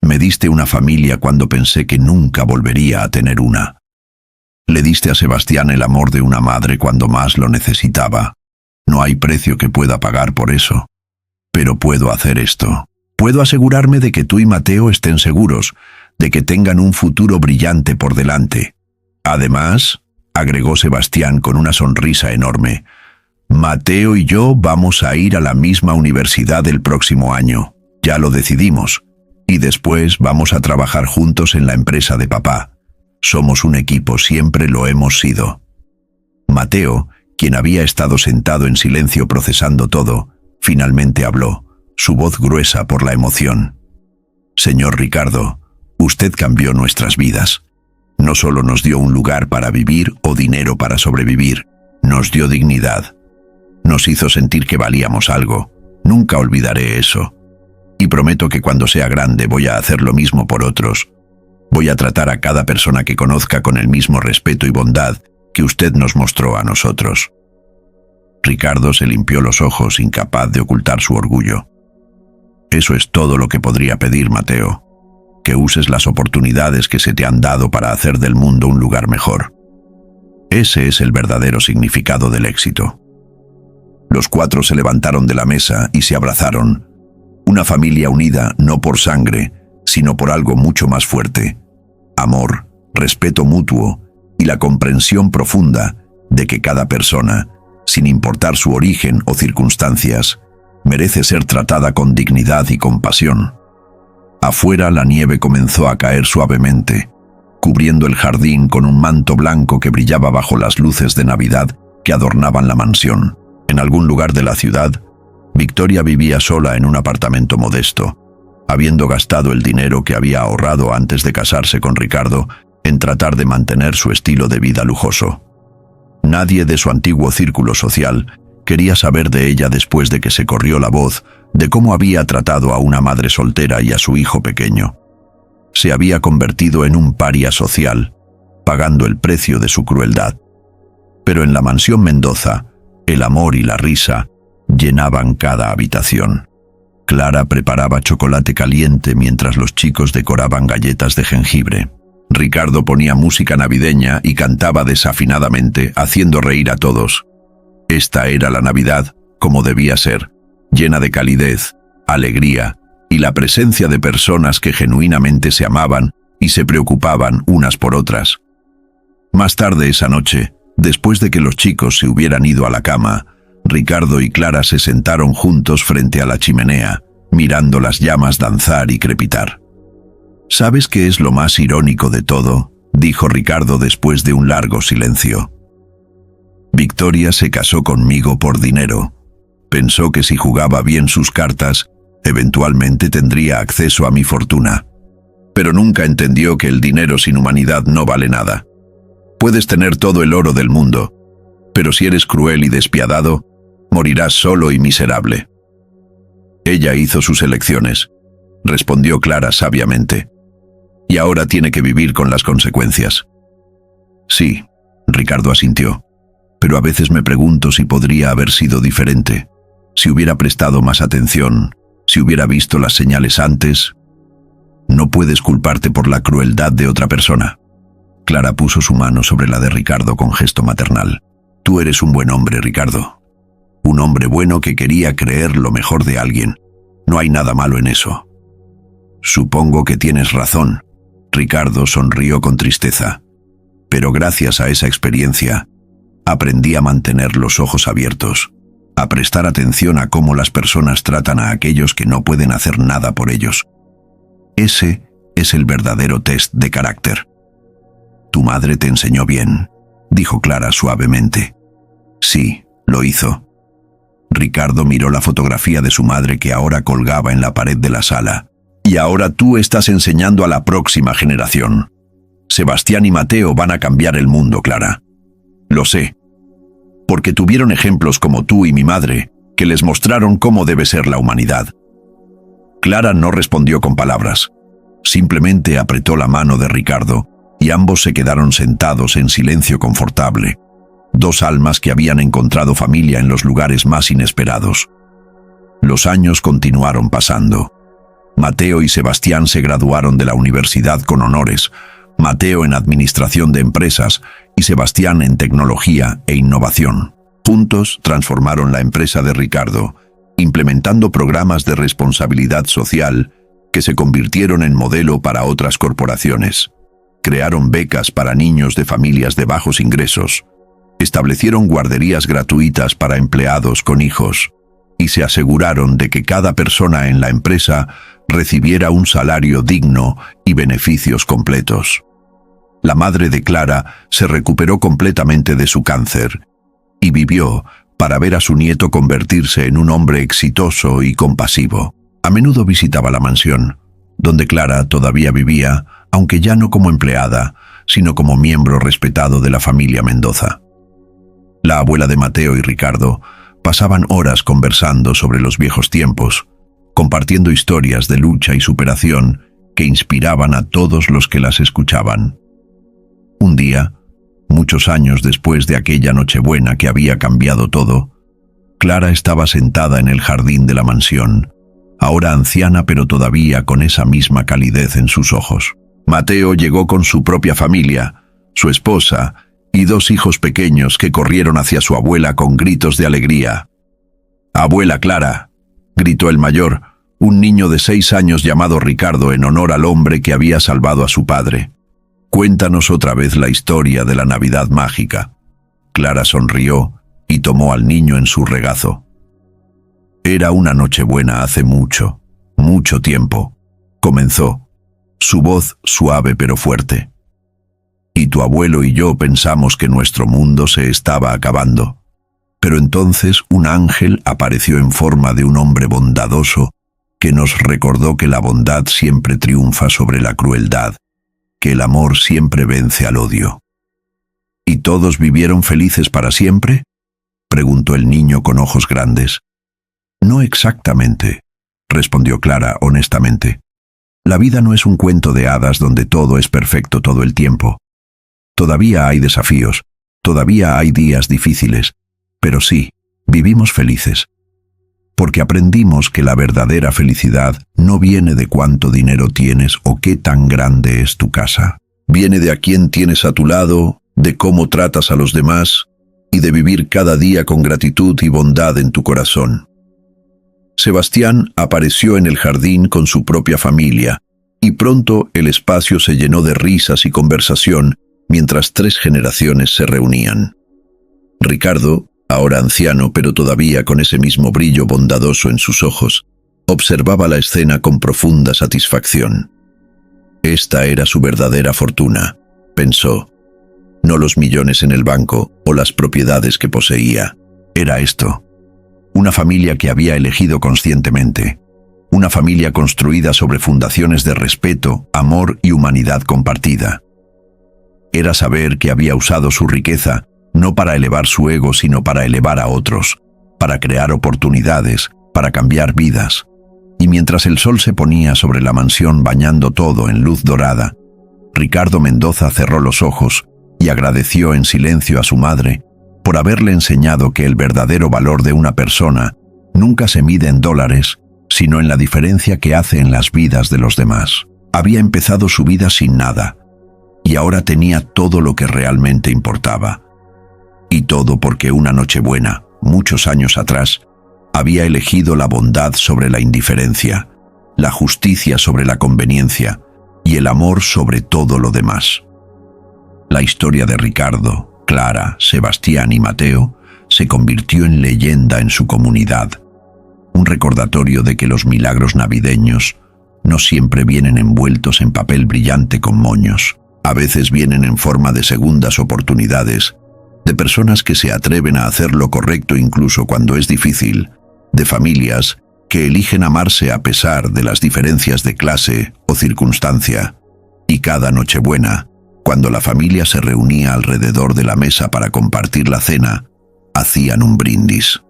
Me diste una familia cuando pensé que nunca volvería a tener una. Le diste a Sebastián el amor de una madre cuando más lo necesitaba. No hay precio que pueda pagar por eso. Pero puedo hacer esto. Puedo asegurarme de que tú y Mateo estén seguros, de que tengan un futuro brillante por delante. Además, agregó Sebastián con una sonrisa enorme, Mateo y yo vamos a ir a la misma universidad el próximo año. Ya lo decidimos. Y después vamos a trabajar juntos en la empresa de papá. Somos un equipo, siempre lo hemos sido. Mateo, quien había estado sentado en silencio procesando todo, finalmente habló, su voz gruesa por la emoción. Señor Ricardo, usted cambió nuestras vidas. No solo nos dio un lugar para vivir o dinero para sobrevivir, nos dio dignidad. Nos hizo sentir que valíamos algo. Nunca olvidaré eso. Y prometo que cuando sea grande voy a hacer lo mismo por otros. Voy a tratar a cada persona que conozca con el mismo respeto y bondad que usted nos mostró a nosotros. Ricardo se limpió los ojos, incapaz de ocultar su orgullo. Eso es todo lo que podría pedir, Mateo. Que uses las oportunidades que se te han dado para hacer del mundo un lugar mejor. Ese es el verdadero significado del éxito. Los cuatro se levantaron de la mesa y se abrazaron. Una familia unida no por sangre, sino por algo mucho más fuerte. Amor, respeto mutuo y la comprensión profunda de que cada persona, sin importar su origen o circunstancias, merece ser tratada con dignidad y compasión. Afuera la nieve comenzó a caer suavemente, cubriendo el jardín con un manto blanco que brillaba bajo las luces de Navidad que adornaban la mansión. En algún lugar de la ciudad, Victoria vivía sola en un apartamento modesto, habiendo gastado el dinero que había ahorrado antes de casarse con Ricardo en tratar de mantener su estilo de vida lujoso. Nadie de su antiguo círculo social quería saber de ella después de que se corrió la voz de cómo había tratado a una madre soltera y a su hijo pequeño. Se había convertido en un paria social, pagando el precio de su crueldad. Pero en la mansión Mendoza, el amor y la risa llenaban cada habitación. Clara preparaba chocolate caliente mientras los chicos decoraban galletas de jengibre. Ricardo ponía música navideña y cantaba desafinadamente, haciendo reír a todos. Esta era la Navidad, como debía ser, llena de calidez, alegría y la presencia de personas que genuinamente se amaban y se preocupaban unas por otras. Más tarde esa noche, después de que los chicos se hubieran ido a la cama, Ricardo y Clara se sentaron juntos frente a la chimenea, mirando las llamas danzar y crepitar. ¿Sabes qué es lo más irónico de todo?, dijo Ricardo después de un largo silencio. Victoria se casó conmigo por dinero. Pensó que si jugaba bien sus cartas, eventualmente tendría acceso a mi fortuna. Pero nunca entendió que el dinero sin humanidad no vale nada. Puedes tener todo el oro del mundo, pero si eres cruel y despiadado, morirás solo y miserable. Ella hizo sus elecciones, respondió Clara sabiamente, y ahora tiene que vivir con las consecuencias. Sí, Ricardo asintió, pero a veces me pregunto si podría haber sido diferente, si hubiera prestado más atención, si hubiera visto las señales antes. No puedes culparte por la crueldad de otra persona. Clara puso su mano sobre la de Ricardo con gesto maternal. Tú eres un buen hombre, Ricardo. Un hombre bueno que quería creer lo mejor de alguien. No hay nada malo en eso. Supongo que tienes razón. Ricardo sonrió con tristeza. Pero gracias a esa experiencia, aprendí a mantener los ojos abiertos, a prestar atención a cómo las personas tratan a aquellos que no pueden hacer nada por ellos. Ese es el verdadero test de carácter. «Tu madre te enseñó bien», dijo Clara suavemente. «Sí, lo hizo». Ricardo miró la fotografía de su madre que ahora colgaba en la pared de la sala. «Y ahora tú estás enseñando a la próxima generación. Sebastián y Mateo van a cambiar el mundo, Clara. Lo sé. Porque tuvieron ejemplos como tú y mi madre, que les mostraron cómo debe ser la humanidad». Clara no respondió con palabras. Simplemente apretó la mano de Ricardo y ambos se quedaron sentados en silencio confortable. Dos almas que habían encontrado familia en los lugares más inesperados. Los años continuaron pasando. Mateo y Sebastián se graduaron de la universidad con honores, Mateo en administración de empresas y Sebastián en tecnología e innovación. Juntos transformaron la empresa de Ricardo, implementando programas de responsabilidad social que se convirtieron en modelo para otras corporaciones. Crearon becas para niños de familias de bajos ingresos, establecieron guarderías gratuitas para empleados con hijos y se aseguraron de que cada persona en la empresa recibiera un salario digno y beneficios completos. La madre de Clara se recuperó completamente de su cáncer y vivió para ver a su nieto convertirse en un hombre exitoso y compasivo. A menudo visitaba la mansión, donde Clara todavía vivía, aunque ya no como empleada, sino como miembro respetado de la familia Mendoza. La abuela de Mateo y Ricardo pasaban horas conversando sobre los viejos tiempos, compartiendo historias de lucha y superación que inspiraban a todos los que las escuchaban. Un día, muchos años después de aquella Nochebuena que había cambiado todo, Clara estaba sentada en el jardín de la mansión, ahora anciana pero todavía con esa misma calidez en sus ojos. Mateo llegó con su propia familia, su esposa y dos hijos pequeños que corrieron hacia su abuela con gritos de alegría. «Abuela Clara», gritó el mayor, un niño de 6 años llamado Ricardo en honor al hombre que había salvado a su padre. «Cuéntanos otra vez la historia de la Navidad mágica». Clara sonrió y tomó al niño en su regazo. «Era una Nochebuena hace mucho, mucho tiempo», comenzó, su voz suave pero fuerte. «Y tu abuelo y yo pensamos que nuestro mundo se estaba acabando. Pero entonces un ángel apareció en forma de un hombre bondadoso que nos recordó que la bondad siempre triunfa sobre la crueldad, que el amor siempre vence al odio». «¿Y todos vivieron felices para siempre?», preguntó el niño con ojos grandes. «No exactamente», respondió Clara honestamente. «La vida no es un cuento de hadas donde todo es perfecto todo el tiempo. Todavía hay desafíos, todavía hay días difíciles, pero sí, vivimos felices. Porque aprendimos que la verdadera felicidad no viene de cuánto dinero tienes o qué tan grande es tu casa. Viene de a quién tienes a tu lado, de cómo tratas a los demás y de vivir cada día con gratitud y bondad en tu corazón». Sebastián apareció en el jardín con su propia familia, y pronto el espacio se llenó de risas y conversación mientras 3 generaciones se reunían. Ricardo, ahora anciano pero todavía con ese mismo brillo bondadoso en sus ojos, observaba la escena con profunda satisfacción. Esta era su verdadera fortuna, pensó. No los millones en el banco o las propiedades que poseía. Era esto. Una familia que había elegido conscientemente. Una familia construida sobre fundaciones de respeto, amor y humanidad compartida. Era saber que había usado su riqueza no para elevar su ego, sino para elevar a otros, para crear oportunidades, para cambiar vidas. Y mientras el sol se ponía sobre la mansión bañando todo en luz dorada, Ricardo Mendoza cerró los ojos y agradeció en silencio a su madre por haberle enseñado que el verdadero valor de una persona nunca se mide en dólares, sino en la diferencia que hace en las vidas de los demás. Había empezado su vida sin nada, y ahora tenía todo lo que realmente importaba. Y todo porque una Nochebuena, muchos años atrás, había elegido la bondad sobre la indiferencia, la justicia sobre la conveniencia y el amor sobre todo lo demás. La historia de Ricardo, Clara, Sebastián y Mateo se convirtió en leyenda en su comunidad. Un recordatorio de que los milagros navideños no siempre vienen envueltos en papel brillante con moños. A veces vienen en forma de segundas oportunidades, de personas que se atreven a hacer lo correcto incluso cuando es difícil, de familias que eligen amarse a pesar de las diferencias de clase o circunstancia. Y cada Nochebuena, cuando la familia se reunía alrededor de la mesa para compartir la cena, hacían un brindis.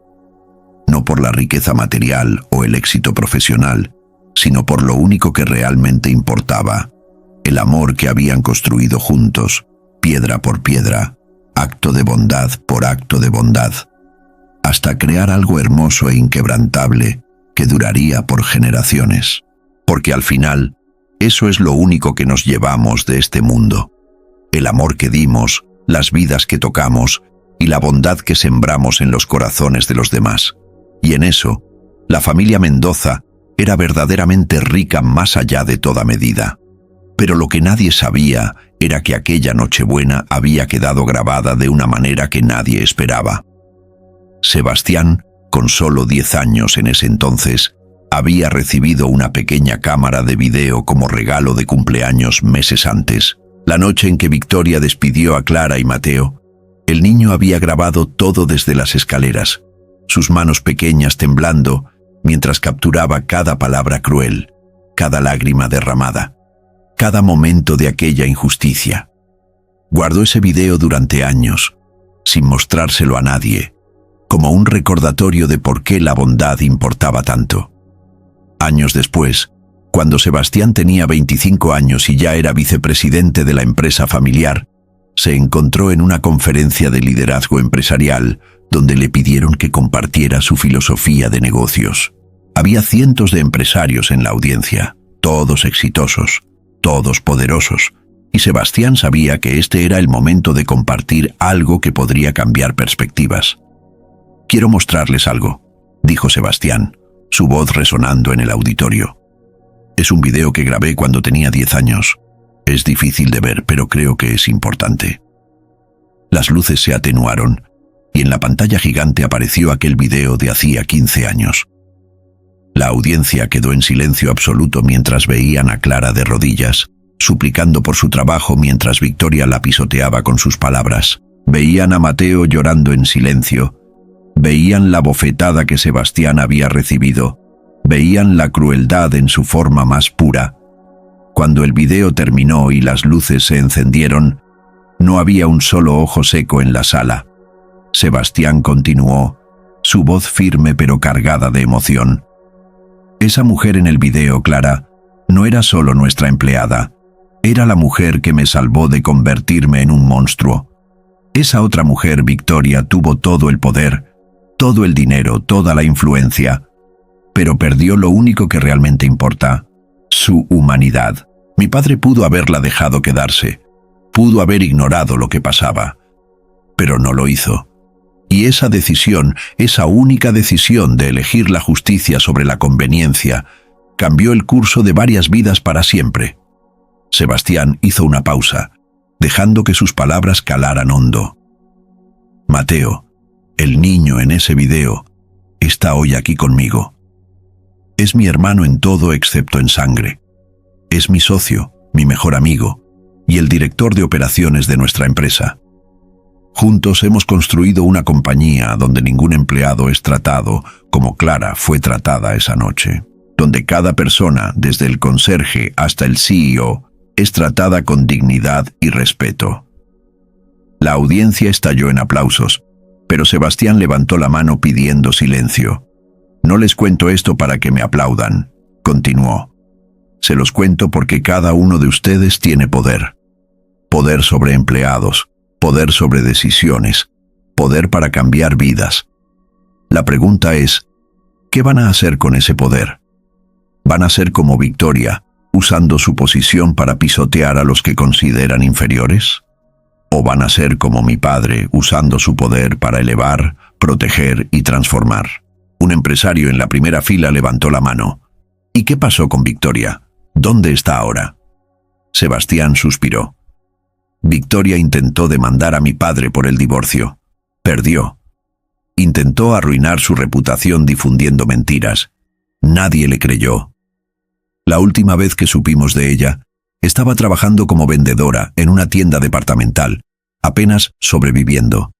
No por la riqueza material o el éxito profesional, sino por lo único que realmente importaba, el amor que habían construido juntos, piedra por piedra, acto de bondad por acto de bondad, hasta crear algo hermoso e inquebrantable que duraría por generaciones. Porque al final, eso es lo único que nos llevamos de este mundo. El amor que dimos, las vidas que tocamos y la bondad que sembramos en los corazones de los demás. Y en eso, la familia Mendoza era verdaderamente rica más allá de toda medida. Pero lo que nadie sabía era que aquella Nochebuena había quedado grabada de una manera que nadie esperaba. Sebastián, con solo 10 años en ese entonces, había recibido una pequeña cámara de video como regalo de cumpleaños meses antes. La noche en que Victoria despidió a Clara y Mateo, el niño había grabado todo desde las escaleras, sus manos pequeñas temblando mientras capturaba cada palabra cruel, cada lágrima derramada, cada momento de aquella injusticia. Guardó ese video durante años, sin mostrárselo a nadie, como un recordatorio de por qué la bondad importaba tanto. Años después, cuando Sebastián tenía 25 años y ya era vicepresidente de la empresa familiar, se encontró en una conferencia de liderazgo empresarial donde le pidieron que compartiera su filosofía de negocios. Había cientos de empresarios en la audiencia, todos exitosos, todos poderosos, y Sebastián sabía que este era el momento de compartir algo que podría cambiar perspectivas. «Quiero mostrarles algo», dijo Sebastián, su voz resonando en el auditorio. «Es un video que grabé cuando tenía 10 años. Es difícil de ver, pero creo que es importante». Las luces se atenuaron, y en la pantalla gigante apareció aquel video de hacía 15 años. La audiencia quedó en silencio absoluto mientras veían a Clara de rodillas, suplicando por su trabajo mientras Victoria la pisoteaba con sus palabras. Veían a Mateo llorando en silencio. Veían la bofetada que Sebastián había recibido. Veían la crueldad en su forma más pura. Cuando el video terminó y las luces se encendieron, no había un solo ojo seco en la sala. Sebastián continuó, su voz firme pero cargada de emoción. «Esa mujer en el video, Clara, no era solo nuestra empleada. Era la mujer que me salvó de convertirme en un monstruo. Esa otra mujer, Victoria, tuvo todo el poder, todo el dinero, toda la influencia, pero perdió lo único que realmente importa, su humanidad. Mi padre pudo haberla dejado quedarse, pudo haber ignorado lo que pasaba, pero no lo hizo. Y esa decisión, esa única decisión de elegir la justicia sobre la conveniencia, cambió el curso de varias vidas para siempre». Sebastián hizo una pausa, dejando que sus palabras calaran hondo. «Mateo, el niño en ese video, está hoy aquí conmigo. Es mi hermano en todo excepto en sangre. Es mi socio, mi mejor amigo, y el director de operaciones de nuestra empresa. Juntos hemos construido una compañía donde ningún empleado es tratado como Clara fue tratada esa noche, donde cada persona, desde el conserje hasta el CEO, es tratada con dignidad y respeto». La audiencia estalló en aplausos, pero Sebastián levantó la mano pidiendo silencio. «No les cuento esto para que me aplaudan», continuó. «Se los cuento porque cada uno de ustedes tiene poder. Poder sobre empleados, poder sobre decisiones, poder para cambiar vidas. La pregunta es, ¿qué van a hacer con ese poder? ¿Van a ser como Victoria, usando su posición para pisotear a los que consideran inferiores? ¿O van a ser como mi padre, usando su poder para elevar, proteger y transformar?» Un empresario en la primera fila levantó la mano. «¿Y qué pasó con Victoria? ¿Dónde está ahora?» Sebastián suspiró. Victoria intentó demandar a mi padre por el divorcio. Perdió. Intentó arruinar su reputación difundiendo mentiras. Nadie le creyó. La última vez que supimos de ella, estaba trabajando como vendedora en una tienda departamental, apenas sobreviviendo.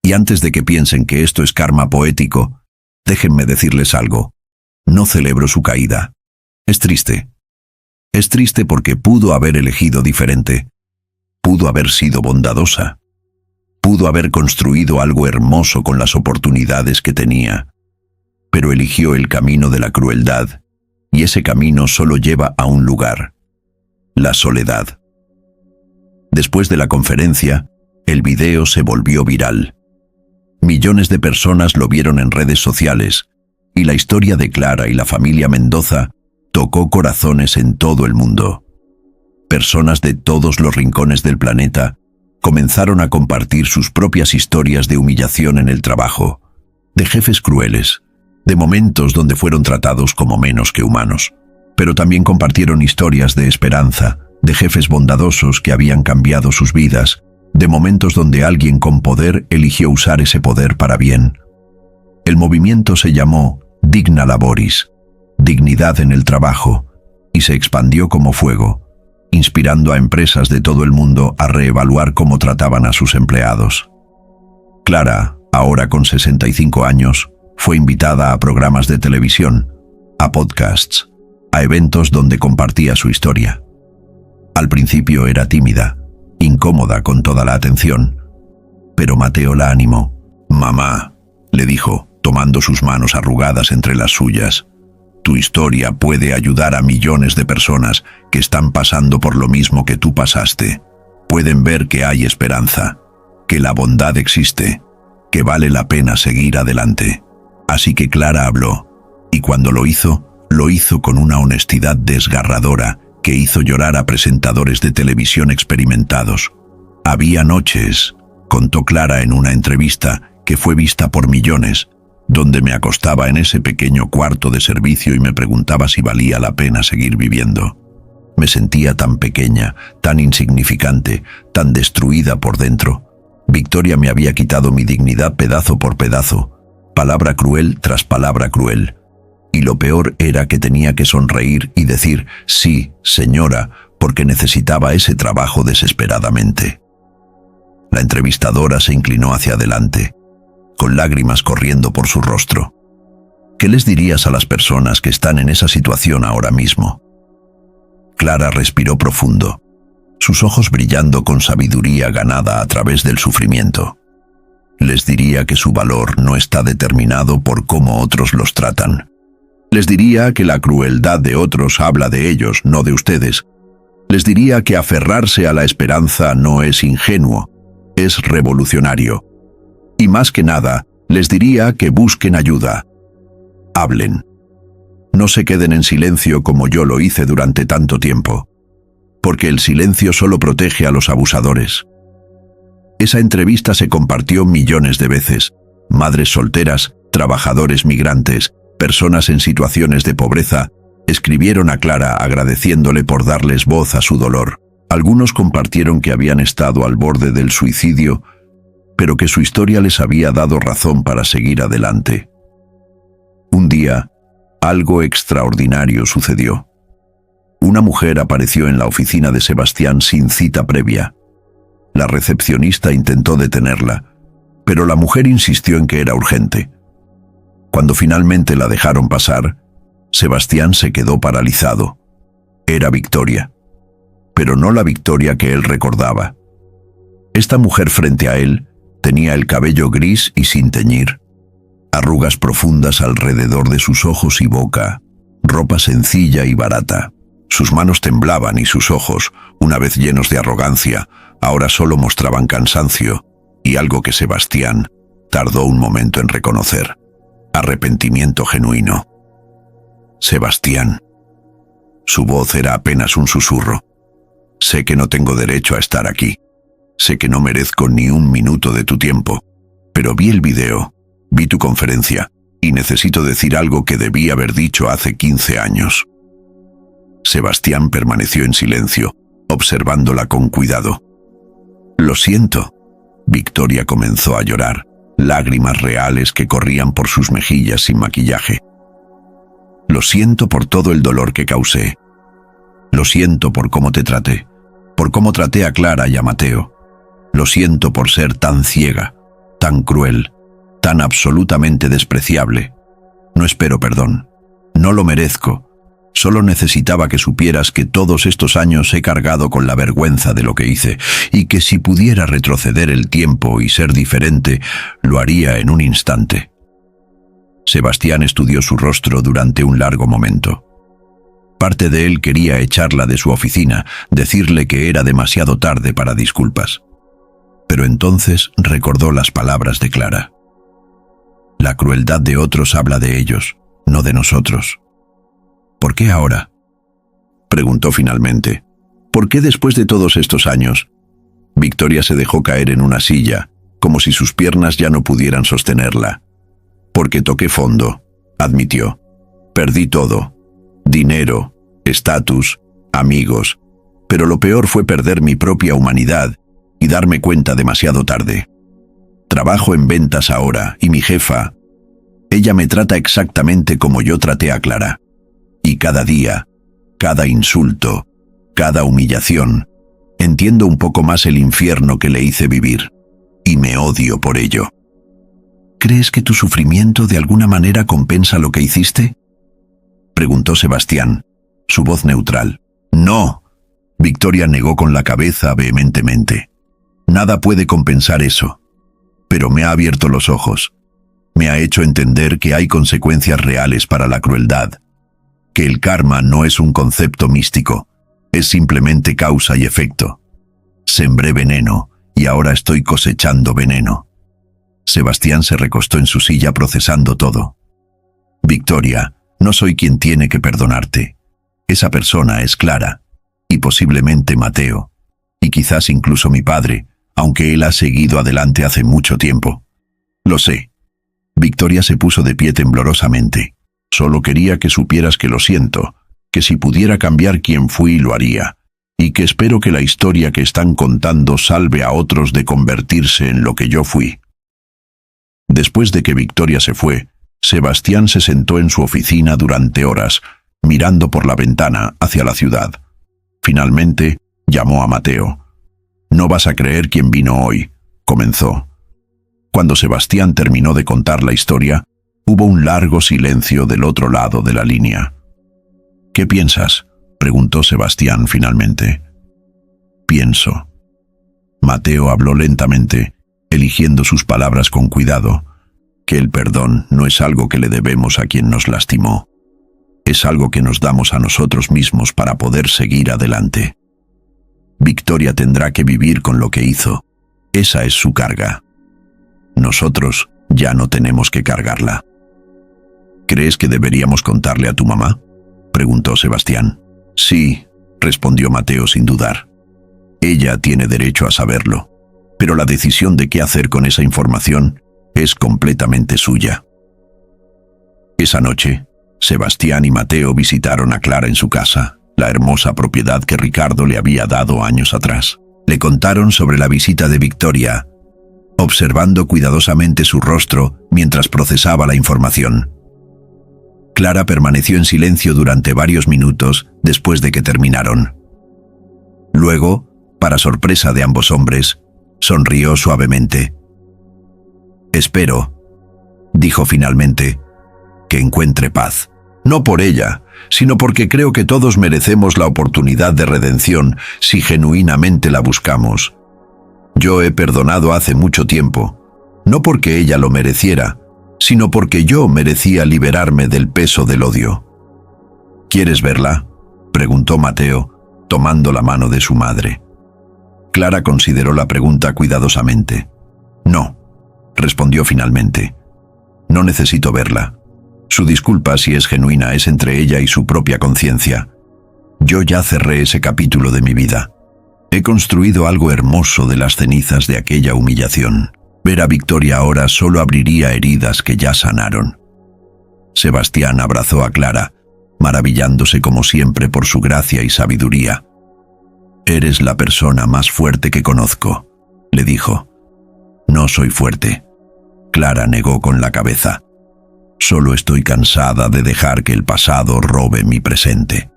Y antes de que piensen que esto es karma poético, déjenme decirles algo. No celebro su caída. Es triste. Es triste porque pudo haber elegido diferente. Pudo haber sido bondadosa. Pudo haber construido algo hermoso con las oportunidades que tenía. Pero eligió el camino de la crueldad, y ese camino solo lleva a un lugar: la soledad. Después de la conferencia, el video se volvió viral. Millones de personas lo vieron en redes sociales, y la historia de Clara y la familia Mendoza tocó corazones en todo el mundo. Personas de todos los rincones del planeta comenzaron a compartir sus propias historias de humillación en el trabajo, de jefes crueles, de momentos donde fueron tratados como menos que humanos. Pero también compartieron historias de esperanza, de jefes bondadosos que habían cambiado sus vidas, de momentos donde alguien con poder eligió usar ese poder para bien. El movimiento se llamó Digna Laboris, dignidad en el trabajo, y se expandió como fuego, inspirando a empresas de todo el mundo a reevaluar cómo trataban a sus empleados. Clara, ahora con 65 años, fue invitada a programas de televisión, a podcasts, a eventos donde compartía su historia. Al principio era tímida, incómoda con toda la atención, pero Mateo la animó. «Mamá», le dijo, tomando sus manos arrugadas entre las suyas, «tu historia puede ayudar a millones de personas que están pasando por lo mismo que tú pasaste. Pueden ver que hay esperanza, que la bondad existe, que vale la pena seguir adelante». Así que Clara habló, y cuando lo hizo con una honestidad desgarradora que hizo llorar a presentadores de televisión experimentados. «Había noches», contó Clara en una entrevista que fue vista por millones, «donde me acostaba en ese pequeño cuarto de servicio y me preguntaba si valía la pena seguir viviendo. Me sentía tan pequeña, tan insignificante, tan destruida por dentro. Victoria me había quitado mi dignidad pedazo por pedazo, palabra cruel tras palabra cruel. Y lo peor era que tenía que sonreír y decir, sí, señora, porque necesitaba ese trabajo desesperadamente». La entrevistadora se inclinó hacia adelante, con lágrimas corriendo por su rostro. «¿Qué les dirías a las personas que están en esa situación ahora mismo?» Clara respiró profundo, sus ojos brillando con sabiduría ganada a través del sufrimiento. «Les diría que su valor no está determinado por cómo otros los tratan. Les diría que la crueldad de otros habla de ellos, no de ustedes. Les diría que aferrarse a la esperanza no es ingenuo, es revolucionario. Y más que nada, les diría que busquen ayuda. Hablen. No se queden en silencio como yo lo hice durante tanto tiempo, porque el silencio solo protege a los abusadores». Esa entrevista se compartió millones de veces. Madres solteras, trabajadores migrantes, personas en situaciones de pobreza, escribieron a Clara agradeciéndole por darles voz a su dolor. Algunos compartieron que habían estado al borde del suicidio, pero que su historia les había dado razón para seguir adelante. Un día, algo extraordinario sucedió. Una mujer apareció en la oficina de Sebastián sin cita previa. La recepcionista intentó detenerla, pero la mujer insistió en que era urgente. Cuando finalmente la dejaron pasar, Sebastián se quedó paralizado. Era Victoria, pero no la Victoria que él recordaba. Esta mujer frente a él tenía el cabello gris y sin teñir, arrugas profundas alrededor de sus ojos y boca, ropa sencilla y barata. Sus manos temblaban y sus ojos, una vez llenos de arrogancia, ahora solo mostraban cansancio y algo que Sebastián tardó un momento en reconocer: arrepentimiento genuino. «Sebastián». Su voz era apenas un susurro. «Sé que no tengo derecho a estar aquí. Sé que no merezco ni un minuto de tu tiempo. Pero vi el video, vi tu conferencia, y necesito decir algo que debí haber dicho hace 15 años». Sebastián permaneció en silencio, observándola con cuidado. Lo siento. Victoria comenzó a llorar, lágrimas reales que corrían por sus mejillas sin maquillaje. Lo siento por todo el dolor que causé. Lo siento por cómo te traté, por cómo traté a Clara y a Mateo. Lo siento por ser tan ciega, tan cruel, tan absolutamente despreciable. No espero perdón. No lo merezco. Solo necesitaba que supieras que todos estos años he cargado con la vergüenza de lo que hice, y que si pudiera retroceder el tiempo y ser diferente, lo haría en un instante. Sebastián estudió su rostro durante un largo momento. Parte de él quería echarla de su oficina, decirle que era demasiado tarde para disculpas. Pero entonces recordó las palabras de Clara. La crueldad de otros habla de ellos, no de nosotros. ¿Por qué ahora?, preguntó finalmente. ¿Por qué después de todos estos años? Victoria se dejó caer en una silla, como si sus piernas ya no pudieran sostenerla. Porque toqué fondo, admitió. Perdí todo. Dinero, estatus, amigos. Pero lo peor fue perder mi propia humanidad y darme cuenta demasiado tarde. Trabajo en ventas ahora y mi jefa, ella me trata exactamente como yo traté a Clara. Y cada día, cada insulto, cada humillación, entiendo un poco más el infierno que le hice vivir. Y me odio por ello. ¿Crees que tu sufrimiento de alguna manera compensa lo que hiciste?, preguntó Sebastián, su voz neutral. No. Victoria negó con la cabeza vehementemente. Nada puede compensar eso. Pero me ha abierto los ojos. Me ha hecho entender que hay consecuencias reales para la crueldad. Que el karma no es un concepto místico, es simplemente causa y efecto. Sembré veneno y ahora estoy cosechando veneno. Sebastián se recostó en su silla procesando todo. Victoria, no soy quien tiene que perdonarte. Esa persona es Clara, y posiblemente Mateo, y quizás incluso mi padre, aunque él ha seguido adelante hace mucho tiempo. Lo sé. Victoria se puso de pie temblorosamente. Solo quería que supieras que lo siento, que si pudiera cambiar quién fui lo haría, y que espero que la historia que están contando salve a otros de convertirse en lo que yo fui. Después de que Victoria se fue, Sebastián se sentó en su oficina durante horas, mirando por la ventana hacia la ciudad. Finalmente, llamó a Mateo. «No vas a creer quién vino hoy», comenzó. Cuando Sebastián terminó de contar la historia, hubo un largo silencio del otro lado de la línea. «¿Qué piensas?», preguntó Sebastián finalmente. «Pienso». Mateo habló lentamente, eligiendo sus palabras con cuidado, que el perdón no es algo que le debemos a quien nos lastimó. Es algo que nos damos a nosotros mismos para poder seguir adelante. Victoria tendrá que vivir con lo que hizo. Esa es su carga. Nosotros ya no tenemos que cargarla. ¿Crees que deberíamos contarle a tu mamá?, preguntó Sebastián. Sí, respondió Mateo sin dudar. Ella tiene derecho a saberlo, pero la decisión de qué hacer con esa información es completamente suya. Esa noche, Sebastián y Mateo visitaron a Clara en su casa, la hermosa propiedad que Ricardo le había dado años atrás. Le contaron sobre la visita de Victoria, observando cuidadosamente su rostro mientras procesaba la información. Clara permaneció en silencio durante varios minutos después de que terminaron. Luego, para sorpresa de ambos hombres, sonrió suavemente. «Espero», dijo finalmente, «que encuentre paz. No por ella, sino porque creo que todos merecemos la oportunidad de redención si genuinamente la buscamos. Yo he perdonado hace mucho tiempo, no porque ella lo mereciera, sino porque yo merecía liberarme del peso del odio». «¿Quieres verla?», preguntó Mateo, tomando la mano de su madre. Clara consideró la pregunta cuidadosamente. «No», respondió finalmente. «No necesito verla. Su disculpa, si es genuina, es entre ella y su propia conciencia. Yo ya cerré ese capítulo de mi vida. He construido algo hermoso de las cenizas de aquella humillación. Ver a Victoria ahora solo abriría heridas que ya sanaron». Sebastián abrazó a Clara, maravillándose como siempre por su gracia y sabiduría. «Eres la persona más fuerte que conozco», le dijo. No soy fuerte. Clara negó con la cabeza. Solo estoy cansada de dejar que el pasado robe mi presente.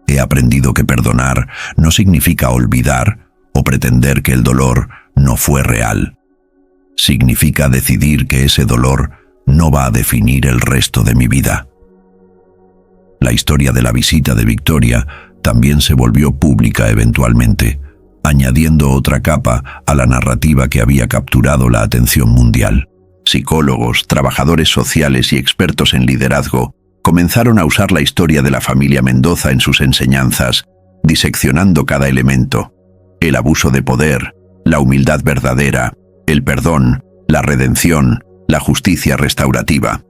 He aprendido que perdonar no significa olvidar o pretender que el dolor no fue real. Significa decidir que ese dolor no va a definir el resto de mi vida. La historia de la visita de Victoria también se volvió pública eventualmente, añadiendo otra capa a la narrativa que había capturado la atención mundial. Psicólogos, trabajadores sociales y expertos en liderazgo comenzaron a usar la historia de la familia Mendoza en sus enseñanzas, diseccionando cada elemento: el abuso de poder, la humildad verdadera, el perdón, la redención, la justicia restaurativa.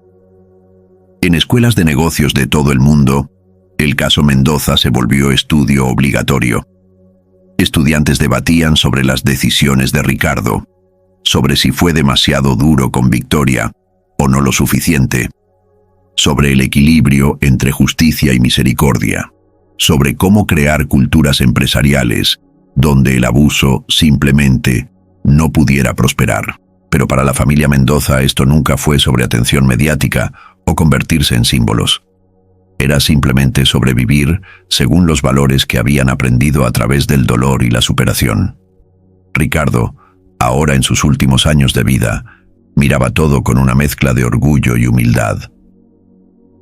En escuelas de negocios de todo el mundo, el caso Mendoza se volvió estudio obligatorio. Estudiantes debatían sobre las decisiones de Ricardo, sobre si fue demasiado duro con Victoria o no lo suficiente, sobre el equilibrio entre justicia y misericordia, sobre cómo crear culturas empresariales donde el abuso simplemente no pudiera prosperar. Pero para la familia Mendoza esto nunca fue sobre atención mediática o convertirse en símbolos. Era simplemente sobrevivir según los valores que habían aprendido a través del dolor y la superación. Ricardo, ahora en sus últimos años de vida, miraba todo con una mezcla de orgullo y humildad.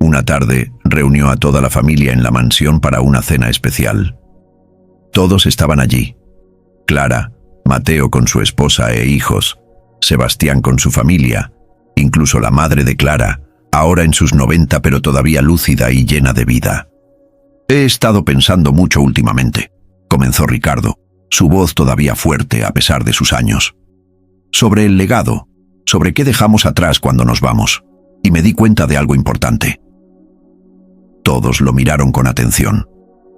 Una tarde reunió a toda la familia en la mansión para una cena especial. Todos estaban allí: Clara, Mateo con su esposa e hijos, Sebastián con su familia, incluso la madre de Clara, ahora en sus 90 pero todavía lúcida y llena de vida. He estado pensando mucho últimamente, comenzó Ricardo, su voz todavía fuerte a pesar de sus años. Sobre el legado, sobre qué dejamos atrás cuando nos vamos, y me di cuenta de algo importante. Todos lo miraron con atención,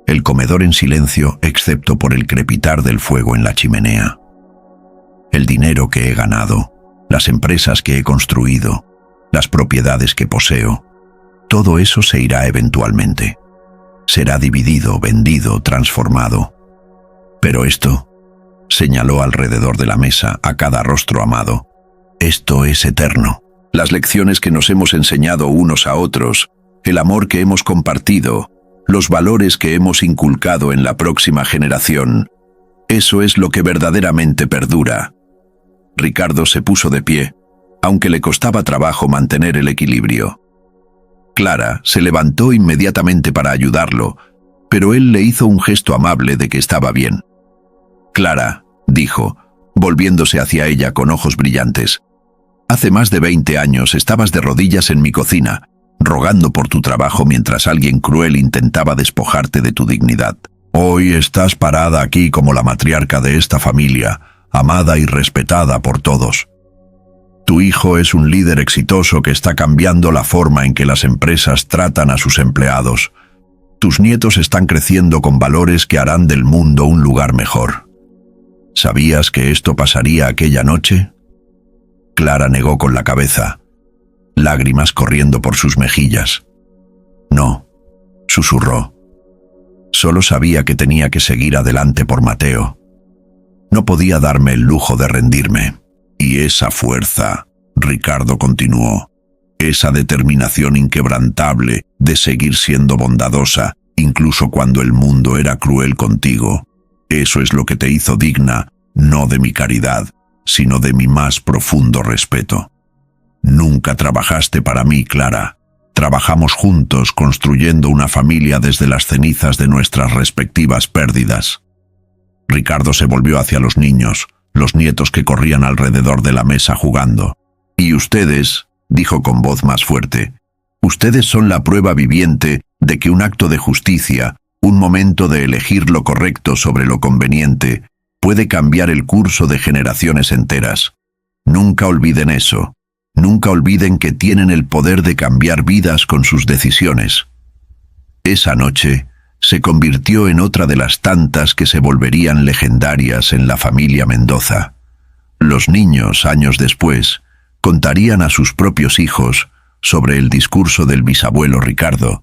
el comedor en silencio excepto por el crepitar del fuego en la chimenea. El dinero que he ganado, las empresas que he construido, las propiedades que poseo, todo eso se irá eventualmente. Será dividido, vendido, transformado. Pero esto, señaló alrededor de la mesa a cada rostro amado, esto es eterno. Las lecciones que nos hemos enseñado unos a otros, el amor que hemos compartido, los valores que hemos inculcado en la próxima generación, eso es lo que verdaderamente perdura. Ricardo se puso de pie, aunque le costaba trabajo mantener el equilibrio. Clara se levantó inmediatamente para ayudarlo, pero él le hizo un gesto amable de que estaba bien. Clara, dijo, volviéndose hacia ella con ojos brillantes, hace más de 20 años estabas de rodillas en mi cocina, rogando por tu trabajo mientras alguien cruel intentaba despojarte de tu dignidad. Hoy estás parada aquí como la matriarca de esta familia, amada y respetada por todos. Tu hijo es un líder exitoso que está cambiando la forma en que las empresas tratan a sus empleados. Tus nietos están creciendo con valores que harán del mundo un lugar mejor. ¿Sabías que esto pasaría aquella noche? Clara negó con la cabeza, lágrimas corriendo por sus mejillas. No, susurró. Solo sabía que tenía que seguir adelante por Mateo. No podía darme el lujo de rendirme. Y esa fuerza, Ricardo continuó, esa determinación inquebrantable de seguir siendo bondadosa, incluso cuando el mundo era cruel contigo, eso es lo que te hizo digna, no de mi caridad, sino de mi más profundo respeto. Nunca trabajaste para mí, Clara. Trabajamos juntos construyendo una familia desde las cenizas de nuestras respectivas pérdidas. Ricardo se volvió hacia los niños, los nietos que corrían alrededor de la mesa jugando. Y ustedes, dijo con voz más fuerte, ustedes son la prueba viviente de que un acto de justicia, un momento de elegir lo correcto sobre lo conveniente, puede cambiar el curso de generaciones enteras. Nunca olviden eso. Nunca olviden que tienen el poder de cambiar vidas con sus decisiones. Esa noche se convirtió en otra de las tantas que se volverían legendarias en la familia Mendoza. Los niños, años después, contarían a sus propios hijos sobre el discurso del bisabuelo Ricardo,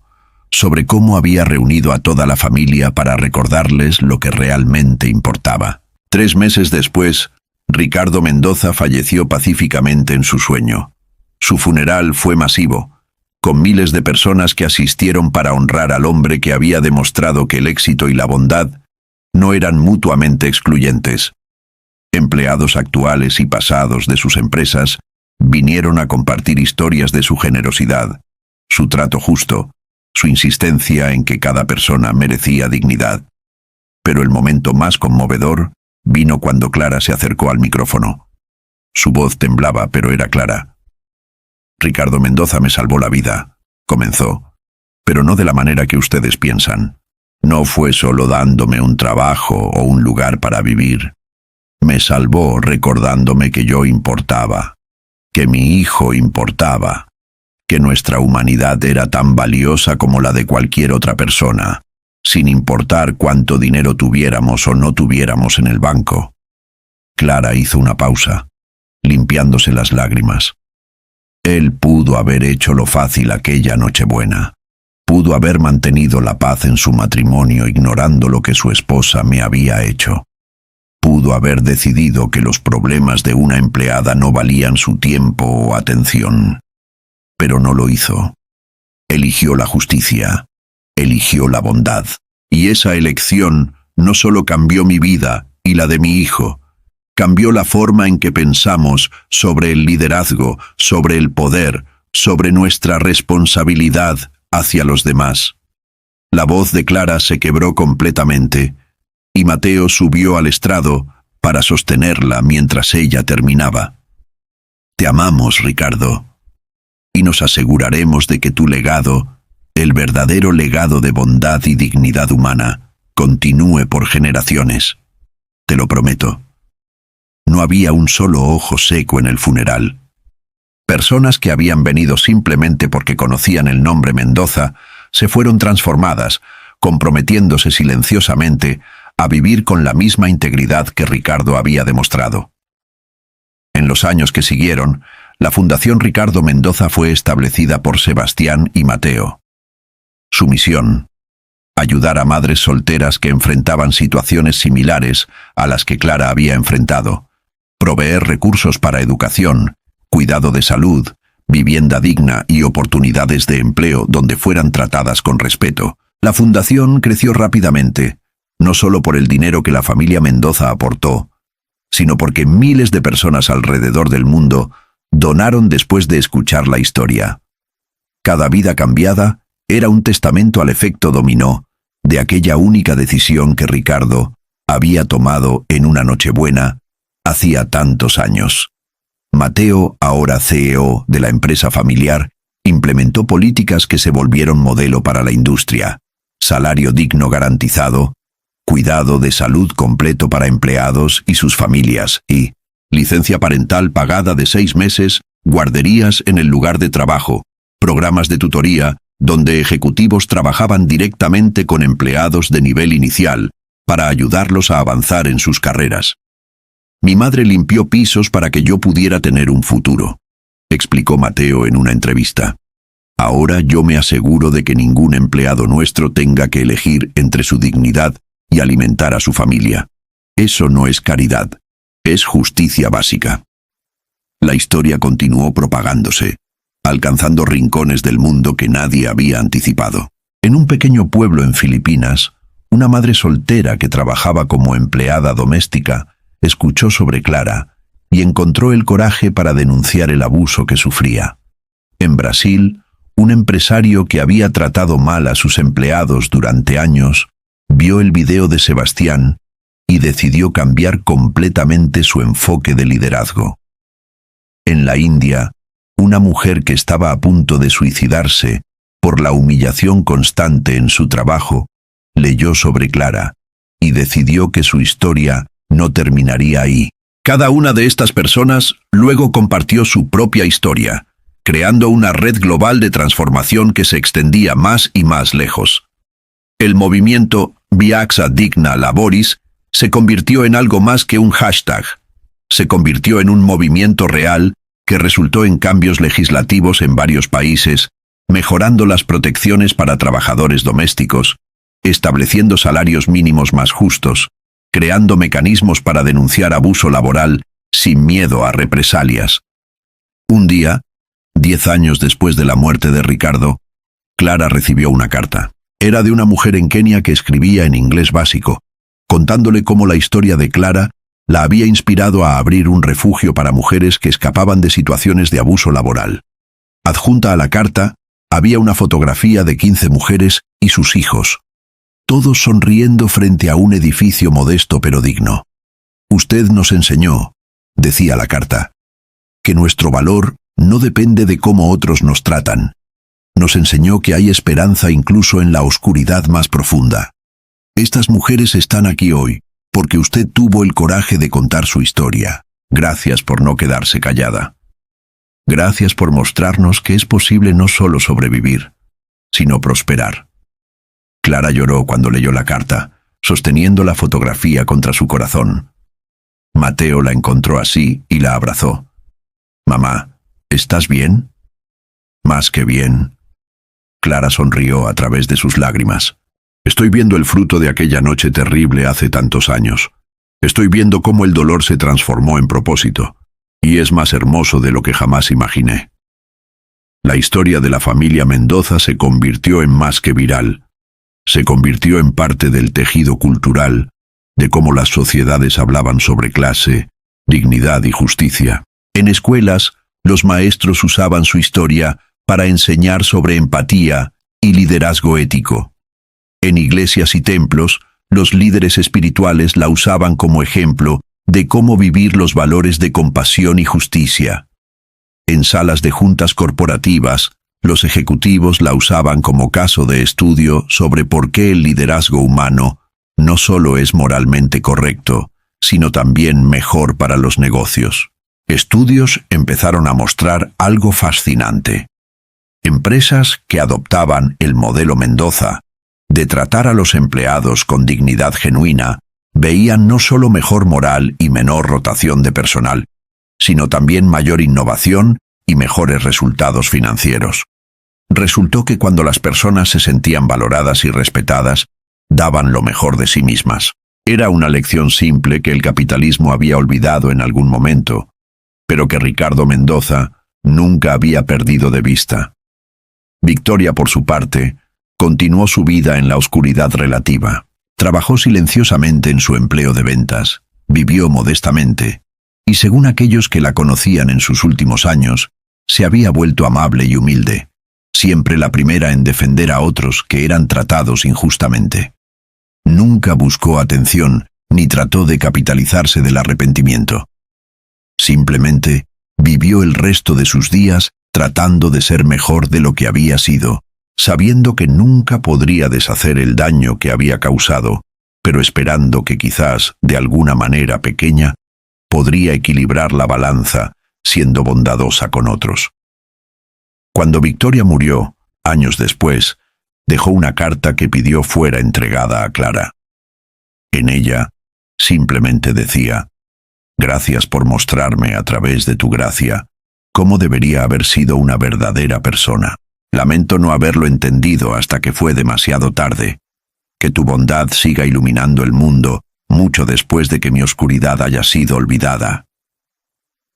sobre cómo había reunido a toda la familia para recordarles lo que realmente importaba. 3 meses después, Ricardo Mendoza falleció pacíficamente en su sueño. Su funeral fue masivo, con miles de personas que asistieron para honrar al hombre que había demostrado que el éxito y la bondad no eran mutuamente excluyentes. Empleados actuales y pasados de sus empresas vinieron a compartir historias de su generosidad, su trato justo, su insistencia en que cada persona merecía dignidad. Pero el momento más conmovedor vino cuando Clara se acercó al micrófono. Su voz temblaba, pero era clara. «Ricardo Mendoza me salvó la vida», comenzó, «pero no de la manera que ustedes piensan. No fue solo dándome un trabajo o un lugar para vivir. Me salvó recordándome que yo importaba, que mi hijo importaba, que nuestra humanidad era tan valiosa como la de cualquier otra persona, sin importar cuánto dinero tuviéramos o no tuviéramos en el banco». Clara hizo una pausa, limpiándose las lágrimas. Él pudo haber hecho lo fácil aquella Nochebuena. Pudo haber mantenido la paz en su matrimonio ignorando lo que su esposa me había hecho. Pudo haber decidido que los problemas de una empleada no valían su tiempo o atención. Pero no lo hizo. Eligió la justicia, eligió la bondad. Y esa elección no solo cambió mi vida y la de mi hijo, cambió la forma en que pensamos sobre el liderazgo, sobre el poder, sobre nuestra responsabilidad hacia los demás. La voz de Clara se quebró completamente, y Mateo subió al estrado para sostenerla mientras ella terminaba. «Te amamos, Ricardo, y nos aseguraremos de que tu legado, el verdadero legado de bondad y dignidad humana, continúe por generaciones. Te lo prometo». No había un solo ojo seco en el funeral. Personas que habían venido simplemente porque conocían el nombre Mendoza se fueron transformadas, comprometiéndose silenciosamente a vivir con la misma integridad que Ricardo había demostrado. En los años que siguieron, la Fundación Ricardo Mendoza fue establecida por Sebastián y Mateo. Su misión: ayudar a madres solteras que enfrentaban situaciones similares a las que Clara había enfrentado, proveer recursos para educación, cuidado de salud, vivienda digna y oportunidades de empleo donde fueran tratadas con respeto. La fundación creció rápidamente, no solo por el dinero que la familia Mendoza aportó, sino porque miles de personas alrededor del mundo donaron después de escuchar la historia. Cada vida cambiada era un testamento al efecto dominó de aquella única decisión que Ricardo había tomado en una Nochebuena hacía tantos años. Mateo, ahora CEO de la empresa familiar, implementó políticas que se volvieron modelo para la industria: salario digno garantizado, cuidado de salud completo para empleados y sus familias, y licencia parental pagada de 6 meses, guarderías en el lugar de trabajo, programas de tutoría, donde ejecutivos trabajaban directamente con empleados de nivel inicial para ayudarlos a avanzar en sus carreras. «Mi madre limpió pisos para que yo pudiera tener un futuro», explicó Mateo en una entrevista. «Ahora yo me aseguro de que ningún empleado nuestro tenga que elegir entre su dignidad y alimentar a su familia. Eso no es caridad, es justicia básica». La historia continuó propagándose, alcanzando rincones del mundo que nadie había anticipado. En un pequeño pueblo en Filipinas, una madre soltera que trabajaba como empleada doméstica escuchó sobre Clara y encontró el coraje para denunciar el abuso que sufría. En Brasil, un empresario que había tratado mal a sus empleados durante años vio el video de Sebastián y decidió cambiar completamente su enfoque de liderazgo. En la India, una mujer que estaba a punto de suicidarse por la humillación constante en su trabajo leyó sobre Clara y decidió que su historia no terminaría ahí. Cada una de estas personas luego compartió su propia historia, creando una red global de transformación que se extendía más y más lejos. El movimiento Viaxa Digna Laboris se convirtió en algo más que un hashtag. Se convirtió en un movimiento real que resultó en cambios legislativos en varios países, mejorando las protecciones para trabajadores domésticos, estableciendo salarios mínimos más justos, creando mecanismos para denunciar abuso laboral sin miedo a represalias. Un día, 10 años después de la muerte de Ricardo, Clara recibió una carta. Era de una mujer en Kenia que escribía en inglés básico, contándole cómo la historia de Clara la había inspirado a abrir un refugio para mujeres que escapaban de situaciones de abuso laboral. Adjunta a la carta había una fotografía de 15 mujeres y sus hijos, todos sonriendo frente a un edificio modesto pero digno. Usted nos enseñó, decía la carta, que nuestro valor no depende de cómo otros nos tratan. Nos enseñó que hay esperanza incluso en la oscuridad más profunda. Estas mujeres están aquí hoy, porque usted tuvo el coraje de contar su historia. Gracias por no quedarse callada. Gracias por mostrarnos que es posible no solo sobrevivir, sino prosperar. Clara lloró cuando leyó la carta, sosteniendo la fotografía contra su corazón. Mateo la encontró así y la abrazó. «Mamá, ¿estás bien?» «Más que bien». Clara sonrió a través de sus lágrimas. «Estoy viendo el fruto de aquella noche terrible hace tantos años. Estoy viendo cómo el dolor se transformó en propósito, y es más hermoso de lo que jamás imaginé». La historia de la familia Mendoza se convirtió en más que viral. Se convirtió en parte del tejido cultural, de cómo las sociedades hablaban sobre clase, dignidad y justicia. En escuelas, los maestros usaban su historia para enseñar sobre empatía y liderazgo ético. En iglesias y templos, los líderes espirituales la usaban como ejemplo de cómo vivir los valores de compasión y justicia. En salas de juntas corporativas, los ejecutivos la usaban como caso de estudio sobre por qué el liderazgo humano no solo es moralmente correcto, sino también mejor para los negocios. Estudios empezaron a mostrar algo fascinante. Empresas que adoptaban el modelo Mendoza de tratar a los empleados con dignidad genuina veían no solo mejor moral y menor rotación de personal, sino también mayor innovación y mejores resultados financieros. Resultó que cuando las personas se sentían valoradas y respetadas, daban lo mejor de sí mismas. Era una lección simple que el capitalismo había olvidado en algún momento, pero que Ricardo Mendoza nunca había perdido de vista. Victoria, por su parte, continuó su vida en la oscuridad relativa. Trabajó silenciosamente en su empleo de ventas, vivió modestamente, y según aquellos que la conocían en sus últimos años, se había vuelto amable y humilde, siempre la primera en defender a otros que eran tratados injustamente. Nunca buscó atención ni trató de capitalizarse del arrepentimiento. Simplemente vivió el resto de sus días tratando de ser mejor de lo que había sido, sabiendo que nunca podría deshacer el daño que había causado, pero esperando que quizás, de alguna manera pequeña, podría equilibrar la balanza, siendo bondadosa con otros. Cuando Victoria murió, años después, dejó una carta que pidió fuera entregada a Clara. En ella, simplemente decía: «Gracias por mostrarme a través de tu gracia cómo debería haber sido una verdadera persona. Lamento no haberlo entendido hasta que fue demasiado tarde. Que tu bondad siga iluminando el mundo mucho después de que mi oscuridad haya sido olvidada».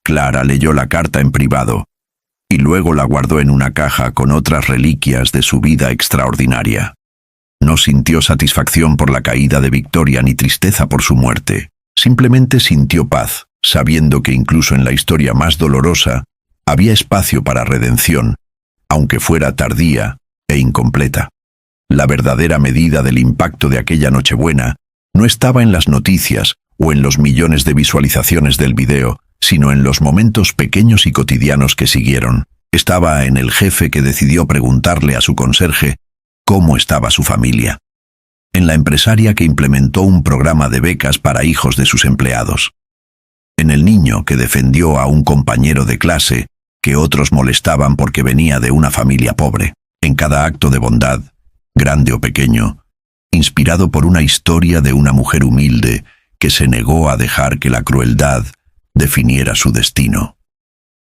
Clara leyó la carta en privado y luego la guardó en una caja con otras reliquias de su vida extraordinaria. No sintió satisfacción por la caída de Victoria ni tristeza por su muerte. Simplemente sintió paz, sabiendo que incluso en la historia más dolorosa había espacio para redención, aunque fuera tardía e incompleta. La verdadera medida del impacto de aquella Nochebuena no estaba en las noticias o en los millones de visualizaciones del video, sino en los momentos pequeños y cotidianos que siguieron. Estaba en el jefe que decidió preguntarle a su conserje cómo estaba su familia. En la empresaria que implementó un programa de becas para hijos de sus empleados. En el niño que defendió a un compañero de clase que otros molestaban porque venía de una familia pobre. En cada acto de bondad, grande o pequeño, inspirado por una historia de una mujer humilde que se negó a dejar que la crueldad definiera su destino.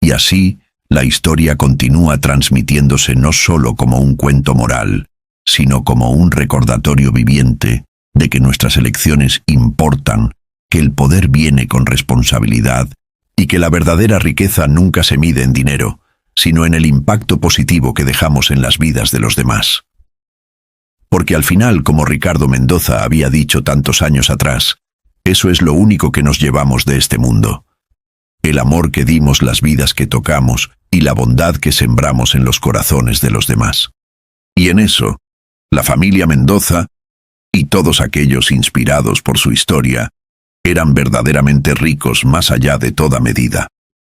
Y así, la historia continúa transmitiéndose no solo como un cuento moral, sino como un recordatorio viviente de que nuestras elecciones importan, que el poder viene con responsabilidad y que la verdadera riqueza nunca se mide en dinero, sino en el impacto positivo que dejamos en las vidas de los demás. Porque al final, como Ricardo Mendoza había dicho tantos años atrás, eso es lo único que nos llevamos de este mundo. El amor que dimos, las vidas que tocamos y la bondad que sembramos en los corazones de los demás. Y en eso, la familia Mendoza y todos aquellos inspirados por su historia eran verdaderamente ricos más allá de toda medida.